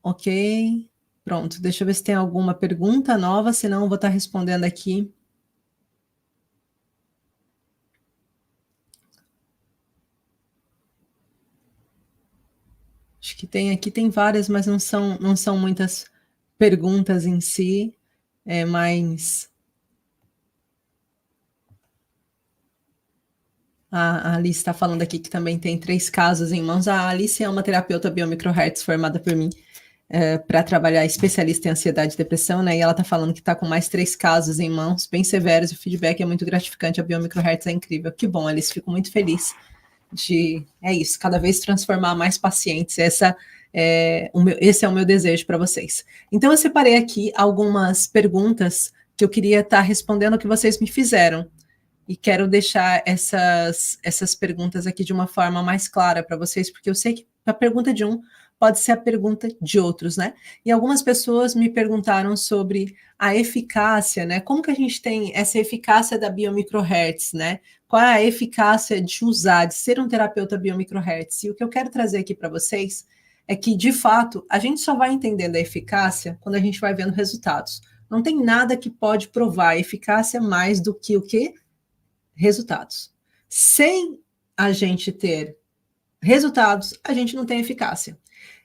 Ok. Pronto, deixa eu ver se tem alguma pergunta nova, senão eu vou estar respondendo aqui. Acho que tem várias, mas não são muitas perguntas em si, mas a Alice está falando aqui que também tem 3 casos em mãos. A Alice é uma terapeuta biomicrohertz formada por mim para trabalhar especialista em ansiedade e depressão, né? E ela está falando que está com mais 3 casos em mãos, bem severos, e o feedback é muito gratificante. A biomicrohertz é incrível. Que bom, Alice, fico muito feliz isso, cada vez transformar mais pacientes. Esse é o meu desejo para vocês. Então, eu separei aqui algumas perguntas que eu queria estar respondendo que vocês me fizeram. E quero deixar essas perguntas aqui de uma forma mais clara para vocês, porque eu sei que a pergunta de um pode ser a pergunta de outros, né? E algumas pessoas me perguntaram sobre a eficácia, né? Como que a gente tem essa eficácia da biomicrohertz, né? Qual é a eficácia de usar, de ser um terapeuta biomicrohertz? E o que eu quero trazer aqui para vocês é que, de fato, a gente só vai entendendo a eficácia quando a gente vai vendo resultados. Não tem nada que pode provar a eficácia mais do que o quê? Resultados. Sem a gente ter resultados, a gente não tem eficácia.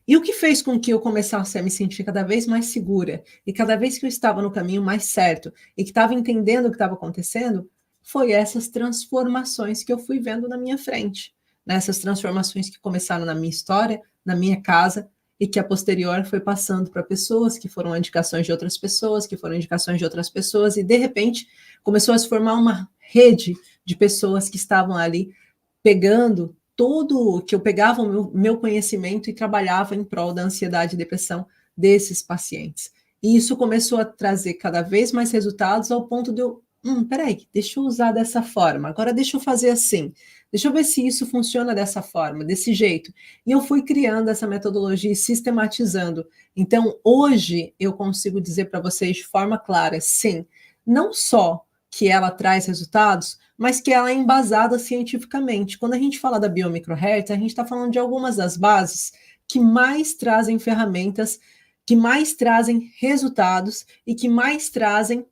E o que fez com que eu começasse a me sentir cada vez mais segura e cada vez que eu estava no caminho mais certo e que estava entendendo o que estava acontecendo, foi essas transformações que eu fui vendo na minha frente. Essas transformações que começaram na minha história, na minha casa, e que a posterior foi passando para pessoas, que foram indicações de outras pessoas, que foram indicações de outras pessoas, e de repente começou a se formar uma rede de pessoas que estavam ali pegando tudo que eu pegava o meu conhecimento e trabalhava em prol da ansiedade e depressão desses pacientes. E isso começou a trazer cada vez mais resultados ao ponto de eu, peraí, deixa eu usar dessa forma, agora deixa eu fazer assim, deixa eu ver se isso funciona dessa forma, desse jeito. E eu fui criando essa metodologia e sistematizando. Então, hoje, eu consigo dizer para vocês de forma clara, sim, não só que ela traz resultados, mas que ela é embasada cientificamente. Quando a gente fala da biomicrohertz, a gente está falando de algumas das bases que mais trazem ferramentas, que mais trazem resultados e que mais trazem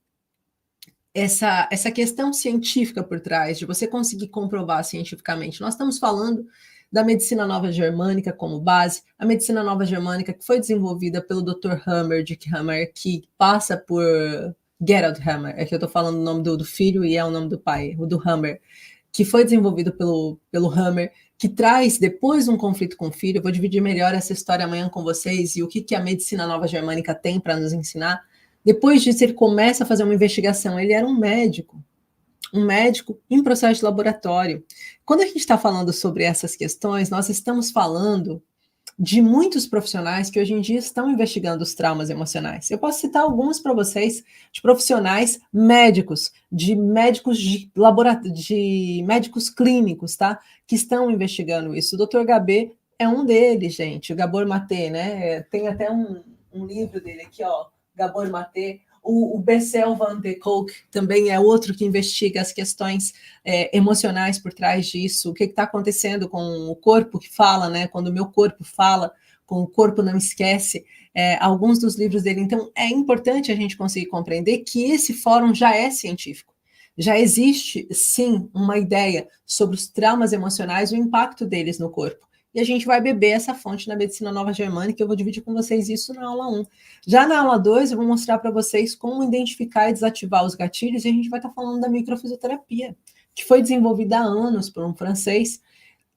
essa questão científica por trás, de você conseguir comprovar cientificamente. Nós estamos falando da medicina nova germânica como base, a medicina nova germânica que foi desenvolvida pelo Dr. Hammer, Dick Hammer, que passa por Gerald Hammer, é que eu estou falando o nome do filho e é o nome do pai, o do Hammer, que foi desenvolvido pelo Hammer, que traz, depois de um conflito com o filho, eu vou dividir melhor essa história amanhã com vocês e o que a medicina nova germânica tem para nos ensinar. Depois disso, ele começa a fazer uma investigação. Ele era um médico em processo de laboratório. Quando a gente está falando sobre essas questões, nós estamos falando de muitos profissionais que hoje em dia estão investigando os traumas emocionais. Eu posso citar alguns para vocês, de profissionais médicos, de médicos de laboratório, de médicos clínicos, tá? Que estão investigando isso. O Dr. Gabé é um deles, gente, o Gabor Maté, né? Tem até um livro dele aqui, ó, Gabor Maté. O Bessel van der Kolk também é outro que investiga as questões emocionais por trás disso, o que está acontecendo com o corpo que fala, né? Quando o meu corpo fala, com o corpo não esquece, alguns dos livros dele. Então, é importante a gente conseguir compreender que esse fórum já é científico. Já existe, sim, uma ideia sobre os traumas emocionais, o impacto deles no corpo. E a gente vai beber essa fonte na medicina nova germânica, eu vou dividir com vocês isso na aula 1. Já na aula 2, eu vou mostrar para vocês como identificar e desativar os gatilhos, e a gente vai estar falando da microfisioterapia, que foi desenvolvida há anos por um francês,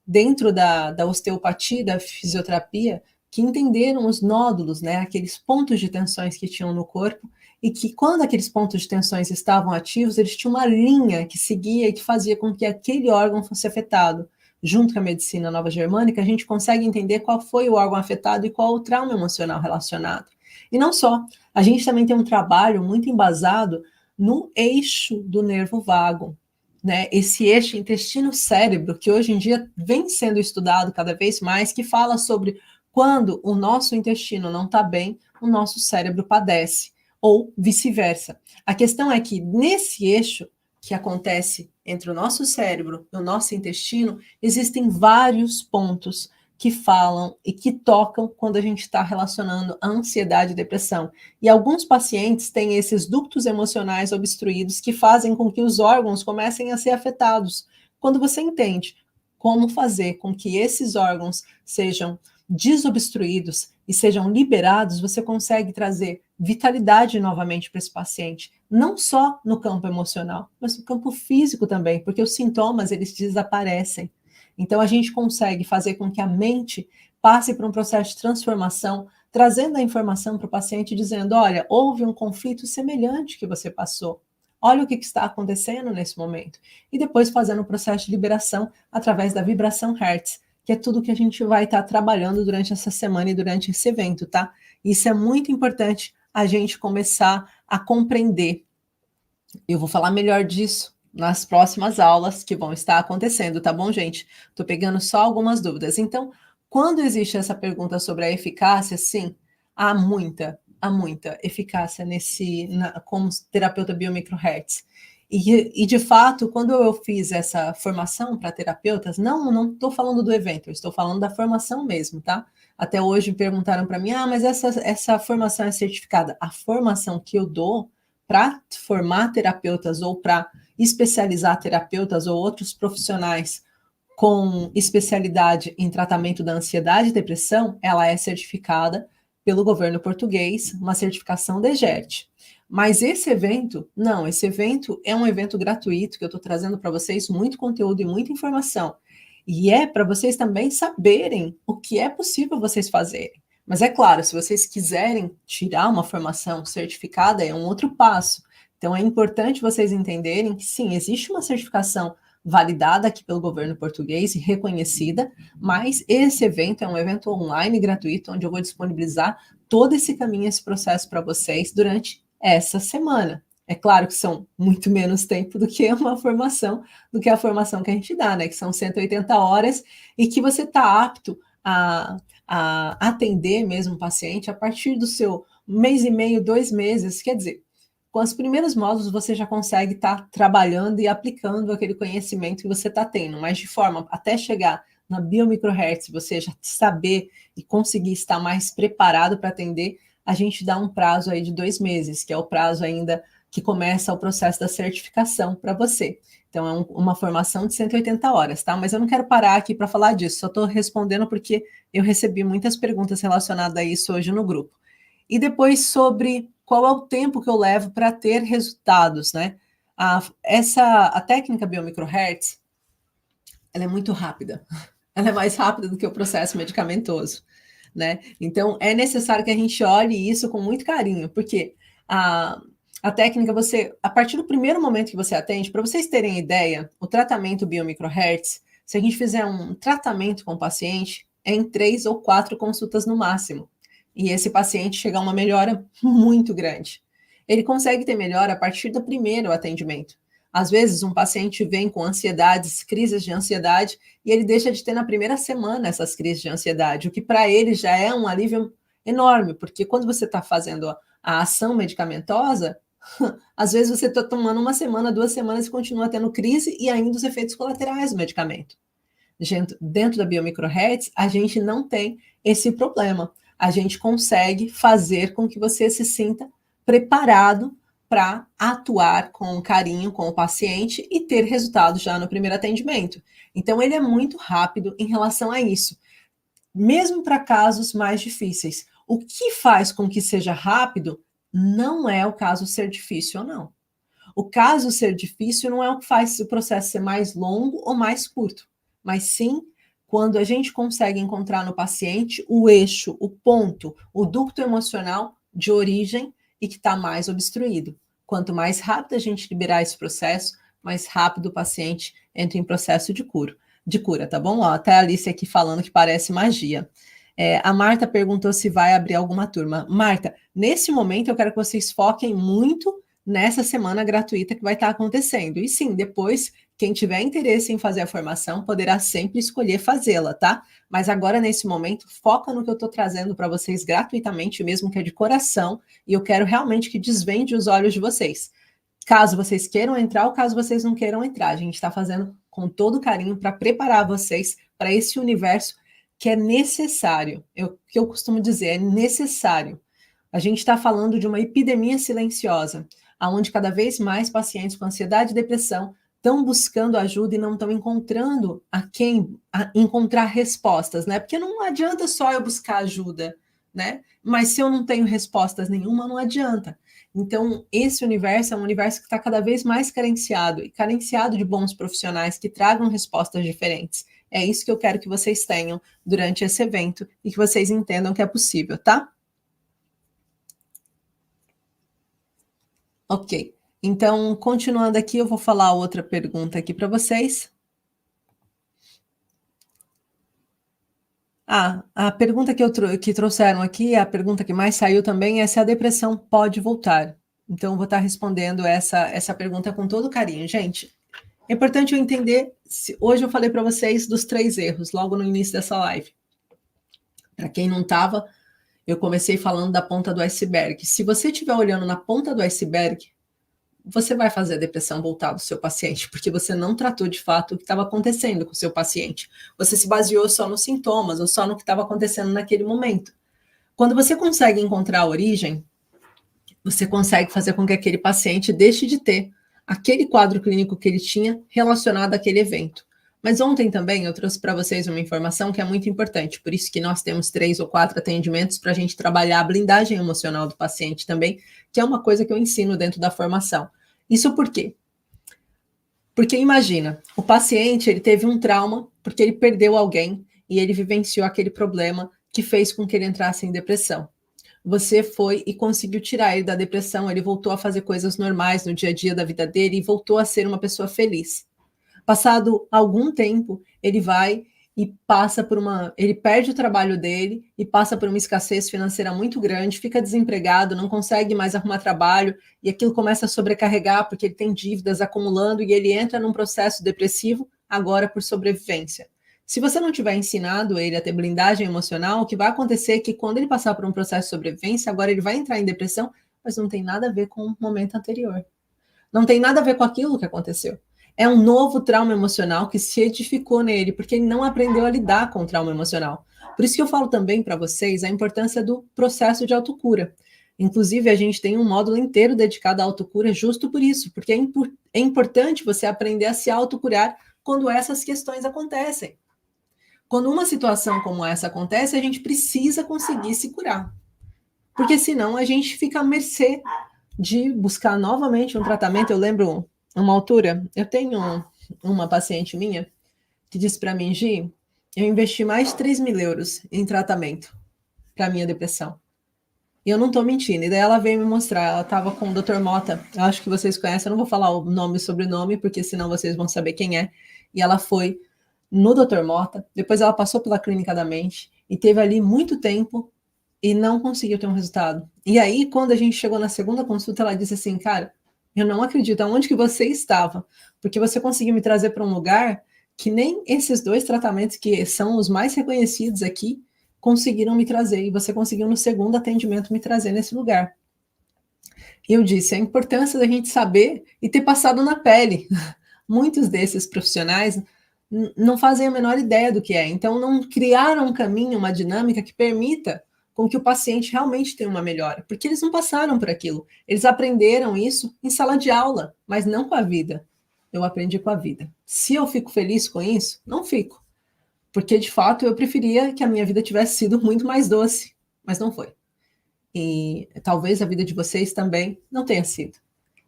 dentro da osteopatia, da fisioterapia, que entenderam os nódulos, né, aqueles pontos de tensões que tinham no corpo, e que quando aqueles pontos de tensões estavam ativos, eles tinham uma linha que seguia e que fazia com que aquele órgão fosse afetado. Junto com a medicina nova germânica, a gente consegue entender qual foi o órgão afetado e qual o trauma emocional relacionado. E não só, a gente também tem um trabalho muito embasado no eixo do nervo vago, né? Esse eixo intestino-cérebro, que hoje em dia vem sendo estudado cada vez mais, que fala sobre quando o nosso intestino não está bem, o nosso cérebro padece, ou vice-versa. A questão é que nesse eixo que acontece entre o nosso cérebro e o nosso intestino, existem vários pontos que falam e que tocam quando a gente está relacionando a ansiedade e depressão. E alguns pacientes têm esses ductos emocionais obstruídos que fazem com que os órgãos comecem a ser afetados. Quando você entende como fazer com que esses órgãos sejam desobstruídos e sejam liberados, você consegue trazer vitalidade novamente para esse paciente, não só no campo emocional, mas no campo físico também, porque os sintomas eles desaparecem. Então a gente consegue fazer com que a mente passe por um processo de transformação, trazendo a informação para o paciente, dizendo: olha, houve um conflito semelhante que você passou. Olha o que está acontecendo nesse momento. E depois fazendo o processo de liberação através da vibração Hertz, que é tudo que a gente vai estar trabalhando durante essa semana e durante esse evento, tá? Isso é muito importante a gente começar a compreender. Eu vou falar melhor disso nas próximas aulas que vão estar acontecendo, tá bom, gente? Estou pegando só algumas dúvidas. Então, quando existe essa pergunta sobre a eficácia, sim, há muita eficácia como terapeuta biomicrohertz. E, de fato, quando eu fiz essa formação para terapeutas, não estou falando do evento, eu estou falando da formação mesmo, tá? Até hoje perguntaram para mim, mas essa formação é certificada. A formação que eu dou para formar terapeutas ou para especializar terapeutas ou outros profissionais com especialidade em tratamento da ansiedade e depressão, ela é certificada pelo governo português, uma certificação DGERT. Mas esse evento, não, esse evento é um evento gratuito que eu estou trazendo para vocês muito conteúdo e muita informação. E é para vocês também saberem o que é possível vocês fazerem. Mas é claro, se vocês quiserem tirar uma formação certificada, é um outro passo. Então é importante vocês entenderem que sim, existe uma certificação validada aqui pelo governo português e reconhecida, mas esse evento é um evento online gratuito, onde eu vou disponibilizar todo esse caminho, esse processo para vocês durante essa semana. É claro que são muito menos tempo do que uma formação, do que a formação que a gente dá, né? Que são 180 horas e que você está apto a atender mesmo o paciente a partir do seu mês e meio, 2 meses. Quer dizer, com os primeiros módulos você já consegue estar trabalhando e aplicando aquele conhecimento que você está tendo, mas de forma até chegar na biomicrohertz, você já saber e conseguir estar mais preparado para atender, a gente dá um prazo aí de 2 meses, que é o prazo ainda que começa o processo da certificação para você. Então, é uma formação de 180 horas, tá? Mas eu não quero parar aqui para falar disso, só estou respondendo porque eu recebi muitas perguntas relacionadas a isso hoje no grupo. E depois sobre qual é o tempo que eu levo para ter resultados, né? A técnica biomicrohertz, ela é muito rápida. Ela é mais rápida do que o processo medicamentoso, né? Então, é necessário que a gente olhe isso com muito carinho, porque a técnica, a partir do primeiro momento que você atende, para vocês terem ideia, o tratamento biomicrohertz, se a gente fizer um tratamento com o paciente, é em 3 ou 4 consultas no máximo. E esse paciente chega a uma melhora muito grande. Ele consegue ter melhora a partir do primeiro atendimento. Às vezes, um paciente vem com ansiedades, crises de ansiedade, e ele deixa de ter na primeira semana essas crises de ansiedade, o que para ele já é um alívio enorme, porque quando você está fazendo a ação medicamentosa, às vezes você está tomando 1 semana, 2 semanas e continua tendo crise e ainda os efeitos colaterais do medicamento. Dentro da biomicrohertz, a gente não tem esse problema. A gente consegue fazer com que você se sinta preparado para atuar com carinho com o paciente e ter resultado já no primeiro atendimento. Então, ele é muito rápido em relação a isso, mesmo para casos mais difíceis. O que faz com que seja rápido não é o caso ser difícil ou não. O caso ser difícil não é o que faz o processo ser mais longo ou mais curto, mas sim quando a gente consegue encontrar no paciente o eixo, o ponto, o ducto emocional de origem e que está mais obstruído. Quanto mais rápido a gente liberar esse processo, mais rápido o paciente entra em processo de cura, tá bom? Ó, até a Alice aqui falando que parece magia. A Marta perguntou se vai abrir alguma turma. Marta, nesse momento eu quero que vocês foquem muito nessa semana gratuita que vai estar acontecendo. E sim, depois, quem tiver interesse em fazer a formação poderá sempre escolher fazê-la, tá? Mas agora, nesse momento, foca no que eu estou trazendo para vocês gratuitamente, mesmo que é de coração, e eu quero realmente que desvende os olhos de vocês. Caso vocês queiram entrar ou caso vocês não queiram entrar, a gente está fazendo com todo carinho para preparar vocês para esse universo que é necessário. Que eu costumo dizer, é necessário. A gente está falando de uma epidemia silenciosa, onde cada vez mais pacientes com ansiedade e depressão estão buscando ajuda e não estão encontrando encontrar respostas, né? Porque não adianta só eu buscar ajuda, né? Mas se eu não tenho respostas nenhuma, não adianta. Então, esse universo é um universo que está cada vez mais carenciado, e carenciado de bons profissionais que tragam respostas diferentes. É isso que eu quero que vocês tenham durante esse evento e que vocês entendam que é possível, tá? Ok. Então, continuando aqui, eu vou falar outra pergunta aqui para vocês. A pergunta que trouxeram aqui, a pergunta que mais saiu também é se a depressão pode voltar. Então, eu vou estar respondendo essa pergunta com todo carinho. Gente, é importante eu entender, hoje eu falei para vocês dos 3 erros, logo no início dessa live. Para quem não estava, eu comecei falando da ponta do iceberg. Se você estiver olhando na ponta do iceberg, você vai fazer a depressão voltar do seu paciente, porque você não tratou de fato o que estava acontecendo com o seu paciente. Você se baseou só nos sintomas ou só no que estava acontecendo naquele momento. Quando você consegue encontrar a origem, você consegue fazer com que aquele paciente deixe de ter aquele quadro clínico que ele tinha relacionado àquele evento. Mas ontem também eu trouxe para vocês uma informação que é muito importante, por isso que nós temos 3 ou 4 atendimentos para a gente trabalhar a blindagem emocional do paciente também, que é uma coisa que eu ensino dentro da formação. Isso por quê? Porque imagina, o paciente ele teve um trauma porque ele perdeu alguém e ele vivenciou aquele problema que fez com que ele entrasse em depressão. Você foi e conseguiu tirar ele da depressão, ele voltou a fazer coisas normais no dia a dia da vida dele e voltou a ser uma pessoa feliz. Passado algum tempo, ele vai e ele perde o trabalho dele e passa por uma escassez financeira muito grande, fica desempregado, não consegue mais arrumar trabalho e aquilo começa a sobrecarregar porque ele tem dívidas acumulando e ele entra num processo depressivo agora por sobrevivência. Se você não tiver ensinado ele a ter blindagem emocional, o que vai acontecer é que quando ele passar por um processo de sobrevivência, agora ele vai entrar em depressão, mas não tem nada a ver com o momento anterior. Não tem nada a ver com aquilo que aconteceu. É um novo trauma emocional que se edificou nele, porque ele não aprendeu a lidar com o trauma emocional. Por isso que eu falo também para vocês a importância do processo de autocura. Inclusive, a gente tem um módulo inteiro dedicado à autocura justo por isso, porque é importante você aprender a se autocurar quando essas questões acontecem. Quando uma situação como essa acontece, a gente precisa conseguir se curar. Porque senão a gente fica à mercê de buscar novamente um tratamento. Eu lembro uma altura, eu tenho uma paciente minha que disse para mim, Gi, eu investi mais de 3.000 euros em tratamento para minha depressão. E eu não estou mentindo. E daí ela veio me mostrar, ela estava com o Dr. Mota, eu acho que vocês conhecem, eu não vou falar o nome e sobrenome, porque senão vocês vão saber quem é. E ela foi no Dr. Mota, depois ela passou pela Clínica da Mente, e teve ali muito tempo, e não conseguiu ter um resultado. E aí, quando a gente chegou na segunda consulta, ela disse assim, cara, eu não acredito aonde que você estava, porque você conseguiu me trazer para um lugar que nem esses 2 tratamentos, que são os mais reconhecidos aqui, conseguiram me trazer, e você conseguiu no segundo atendimento me trazer nesse lugar. E eu disse, a importância da gente saber e ter passado na pele. Muitos desses profissionais não fazem a menor ideia do que é, então não criaram um caminho, uma dinâmica que permita com que o paciente realmente tenha uma melhora, porque eles não passaram por aquilo, eles aprenderam isso em sala de aula, mas não com a vida. Eu aprendi com a vida. Se eu fico feliz com isso, não fico. Porque, de fato, eu preferia que a minha vida tivesse sido muito mais doce, mas não foi. E talvez a vida de vocês também não tenha sido.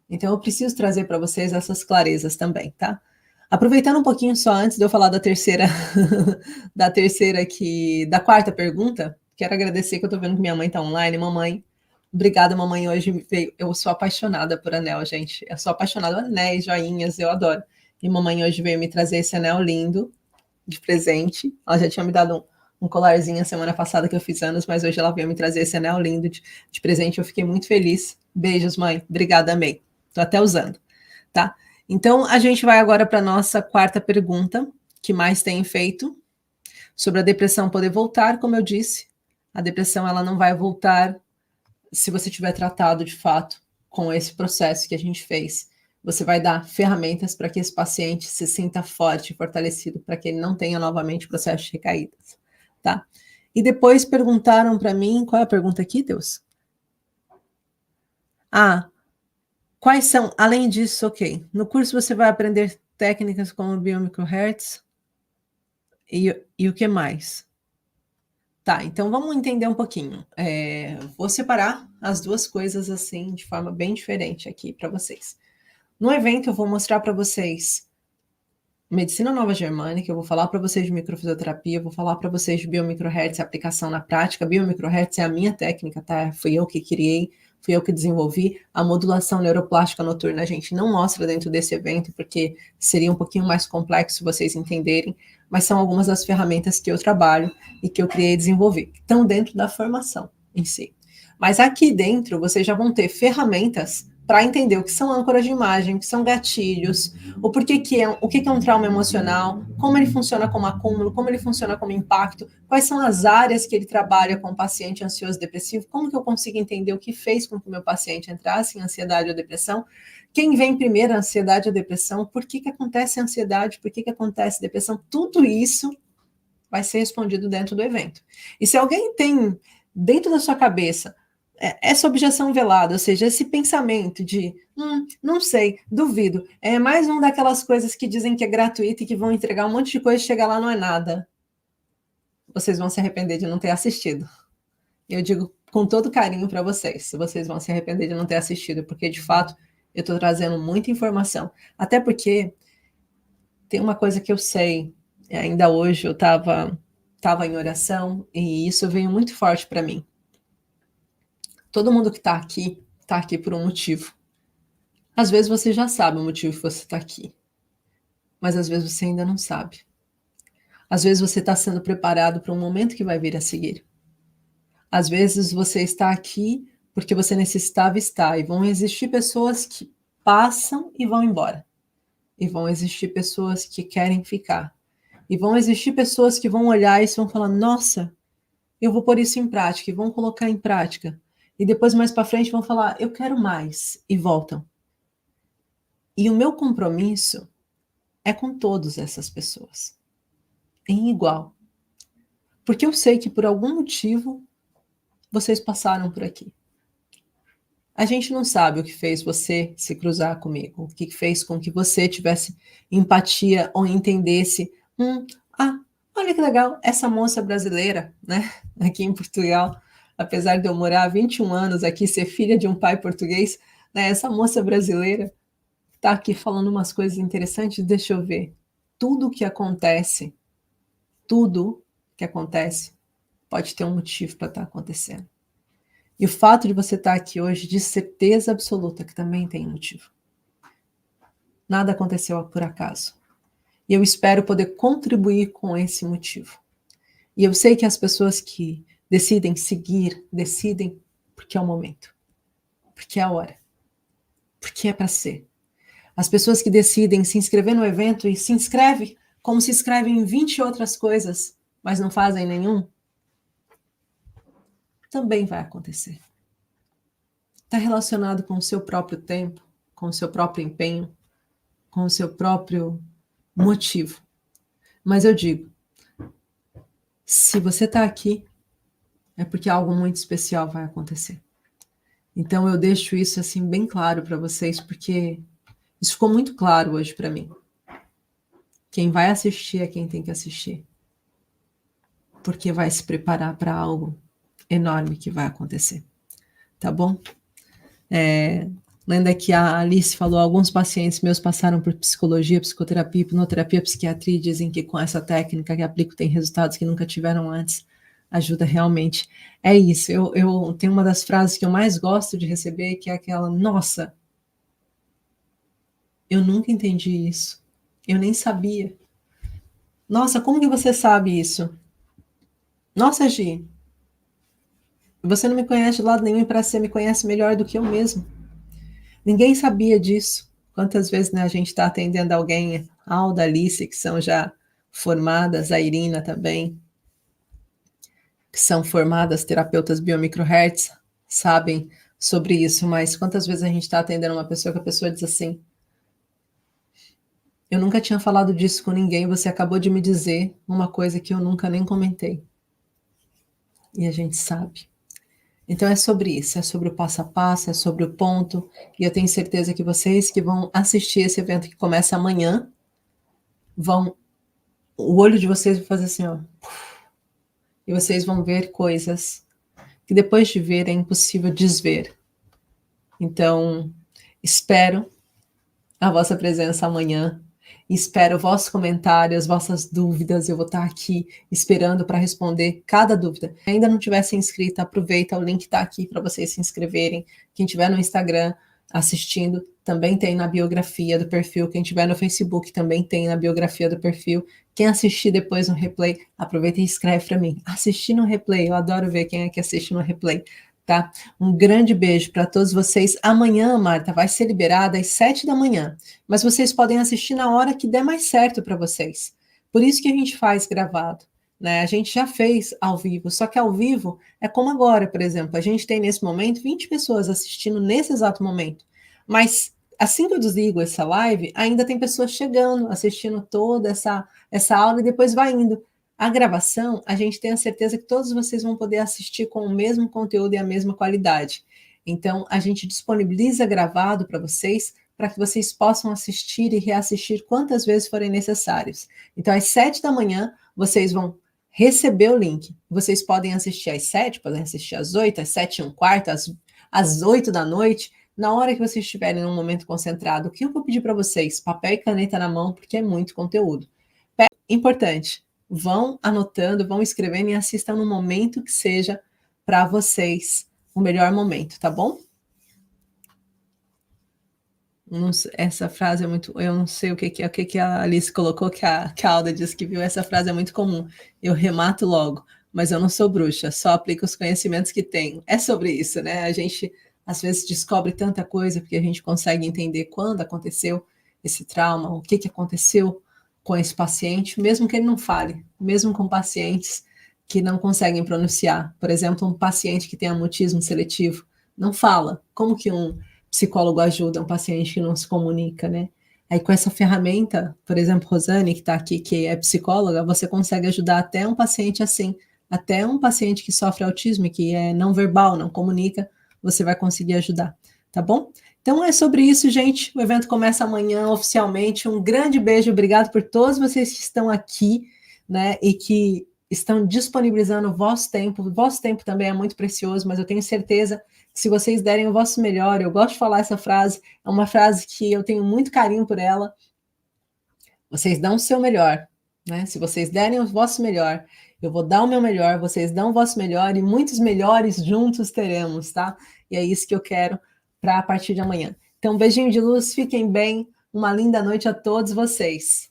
Então, eu preciso trazer para vocês essas clarezas também, tá? Aproveitando um pouquinho só antes de eu falar da terceira, da quarta pergunta, quero agradecer que eu estou vendo que minha mãe está online. Mamãe, obrigada, mamãe, hoje veio. Eu sou apaixonada por anel, gente. Eu sou apaixonada por anéis, joinhas, eu adoro. E mamãe hoje veio me trazer esse anel lindo, de presente. Ela já tinha me dado um colarzinho a semana passada que eu fiz anos, mas hoje ela veio me trazer esse anel lindo de presente. Eu fiquei muito feliz. Beijos, mãe. Obrigada, amei. Tô até usando, tá? Então, a gente vai agora para a nossa quarta pergunta, que mais tem feito, sobre a depressão poder voltar. Como eu disse, a depressão ela não vai voltar se você tiver tratado de fato com esse processo que a gente fez. Você vai dar ferramentas para que esse paciente se sinta forte e fortalecido, para que ele não tenha novamente processo de recaídas, tá? E depois perguntaram para mim, qual é a pergunta aqui, Deus? Quais são, além disso, ok, no curso você vai aprender técnicas como biomicrohertz e o que mais? Tá, então vamos entender um pouquinho. Vou separar as duas coisas assim de forma bem diferente aqui para vocês. No evento eu vou mostrar para vocês medicina nova germânica, eu vou falar para vocês de microfisioterapia, eu vou falar para vocês de biomicrohertz, aplicação na prática. Biomicrohertz é a minha técnica, tá? Fui eu que criei, fui eu que desenvolvi. A modulação neuroplástica noturna a gente não mostra dentro desse evento, porque seria um pouquinho mais complexo vocês entenderem, mas são algumas das ferramentas que eu trabalho e que eu criei e desenvolvi, que estão dentro da formação em si. Mas aqui dentro vocês já vão ter ferramentas para entender o que são âncoras de imagem, o que são gatilhos, o porquê que o que é um trauma emocional, como ele funciona como acúmulo, como ele funciona como impacto, quais são as áreas que ele trabalha com o paciente ansioso depressivo, como que eu consigo entender o que fez com que o meu paciente entrasse em ansiedade ou depressão, quem vem primeiro, a ansiedade ou a depressão, por que acontece a ansiedade, por que acontece a depressão, tudo isso vai ser respondido dentro do evento. E se alguém tem dentro da sua cabeça essa objeção velada, ou seja, esse pensamento de não sei, duvido, é mais uma daquelas coisas que dizem que é gratuito e que vão entregar um monte de coisa e chegar lá não é nada. Vocês vão se arrepender de não ter assistido. Eu digo com todo carinho para vocês vão se arrepender de não ter assistido, porque de fato eu estou trazendo muita informação. Até porque tem uma coisa que eu sei, ainda hoje eu estava em oração e isso veio muito forte para mim. Todo mundo que está aqui por um motivo. Às vezes você já sabe o motivo que você está aqui, mas às vezes você ainda não sabe. Às vezes você está sendo preparado para um momento que vai vir a seguir. Às vezes você está aqui porque você necessitava estar, e vão existir pessoas que passam e vão embora. E vão existir pessoas que querem ficar. E vão existir pessoas que vão olhar e vão falar, nossa, eu vou pôr isso em prática, e vão colocar em prática. E depois, mais para frente, vão falar, eu quero mais, e voltam. E o meu compromisso é com todas essas pessoas, em igual. Porque eu sei que por algum motivo vocês passaram por aqui. A gente não sabe o que fez você se cruzar comigo, o que fez com que você tivesse empatia ou entendesse, ah, olha que legal, essa moça brasileira, né, aqui em Portugal, apesar de eu morar há 21 anos aqui, ser filha de um pai português, né, essa moça brasileira está aqui falando umas coisas interessantes, deixa eu ver. Tudo que acontece pode ter um motivo para estar acontecendo. E o fato de você estar aqui hoje, de certeza absoluta que também tem motivo. Nada aconteceu por acaso. E eu espero poder contribuir com esse motivo. E eu sei que as pessoas que decidem seguir, decidem porque é o momento, porque é a hora, porque é para ser. As pessoas que decidem se inscrever no evento e se inscreve como se inscrevem em 20 outras coisas, mas não fazem nenhum, também vai acontecer. Está relacionado com o seu próprio tempo, com o seu próprio empenho, com o seu próprio motivo. Mas eu digo, se você está aqui, é porque algo muito especial vai acontecer. Então eu deixo isso assim bem claro para vocês, porque isso ficou muito claro hoje para mim. Quem vai assistir é quem tem que assistir, porque vai se preparar para algo enorme que vai acontecer. Tá bom? Lembra que a Alice falou, alguns pacientes meus passaram por psicologia, psicoterapia, hipnoterapia, psiquiatria, e dizem que com essa técnica que aplico tem resultados que nunca tiveram antes. Ajuda realmente. É isso, eu tenho uma das frases que eu mais gosto de receber, que é aquela, nossa, eu nunca entendi isso, eu nem sabia. Nossa, como que você sabe isso? Nossa, Gi, você não me conhece de lado nenhum e para você me conhece melhor do que eu mesmo. Ninguém sabia disso. Quantas vezes, né, a gente está atendendo alguém, a Alda, a Alice, que são já formadas, a Irina também, que são formadas terapeutas biomicrohertz, sabem sobre isso, mas quantas vezes a gente está atendendo uma pessoa que a pessoa diz assim, eu nunca tinha falado disso com ninguém, você acabou de me dizer uma coisa que eu nunca nem comentei. E a gente sabe. Então é sobre isso, é sobre o passo a passo, é sobre o ponto, e eu tenho certeza que vocês que vão assistir esse evento que começa amanhã, o olho de vocês vai fazer assim, ó, e vocês vão ver coisas que depois de ver é impossível desver. Então, espero a vossa presença amanhã, espero o vosso comentário, as vossas dúvidas, eu vou estar aqui esperando para responder cada dúvida. Se ainda não tiver se inscrito, aproveita, o link está aqui para vocês se inscreverem. Quem estiver no Instagram assistindo, também tem na biografia do perfil. Quem estiver no Facebook, também tem na biografia do perfil. Quem assistir depois no replay, aproveita e escreve para mim. Assistir no replay, eu adoro ver quem é que assiste no replay. Tá? Um grande beijo para todos vocês. Amanhã, Marta, vai ser liberada às 7 da manhã, mas vocês podem assistir na hora que der mais certo para vocês. Por isso que a gente faz gravado, né? A gente já fez ao vivo, só que ao vivo é como agora, por exemplo, a gente tem nesse momento 20 pessoas assistindo nesse exato momento, mas assim que eu desligo essa live, ainda tem pessoas chegando, assistindo toda essa aula e depois vai indo. A gravação, a gente tem a certeza que todos vocês vão poder assistir com o mesmo conteúdo e a mesma qualidade. Então, a gente disponibiliza gravado para vocês, para que vocês possam assistir e reassistir quantas vezes forem necessários. Então, às 7 da manhã, vocês vão receber o link. Vocês podem assistir às 7, podem assistir às 8, às 7:15, às 8 da noite, na hora que vocês estiverem num momento concentrado. O que eu vou pedir para vocês? Papel e caneta na mão, porque é muito conteúdo. Importante. Vão anotando, vão escrevendo e assistam no momento que seja para vocês o melhor momento, tá bom? Essa frase é muito... Eu não sei o que a Alice colocou, que a Alda disse que viu. Essa frase é muito comum. Eu remato logo, mas eu não sou bruxa, só aplico os conhecimentos que tenho. É sobre isso, né? A gente, às vezes, descobre tanta coisa porque a gente consegue entender quando aconteceu esse trauma, o que aconteceu com esse paciente, mesmo que ele não fale, mesmo com pacientes que não conseguem pronunciar. Por exemplo, um paciente que tem mutismo seletivo não fala. Como que um psicólogo ajuda um paciente que não se comunica, né? Aí com essa ferramenta, por exemplo, Rosane, que está aqui, que é psicóloga, você consegue ajudar até um paciente assim, até um paciente que sofre autismo e que é não verbal, não comunica, você vai conseguir ajudar, tá bom? Então é sobre isso, gente. O evento começa amanhã oficialmente. Um grande beijo, obrigado por todos vocês que estão aqui, né, e que estão disponibilizando o vosso tempo. O vosso tempo também é muito precioso, mas eu tenho certeza que se vocês derem o vosso melhor, eu gosto de falar essa frase, é uma frase que eu tenho muito carinho por ela. Vocês dão o seu melhor, né? Se vocês derem o vosso melhor, eu vou dar o meu melhor, vocês dão o vosso melhor e muitos melhores juntos teremos, tá? E é isso que eu quero para a partir de amanhã. Então, um beijinho de luz, fiquem bem, uma linda noite a todos vocês.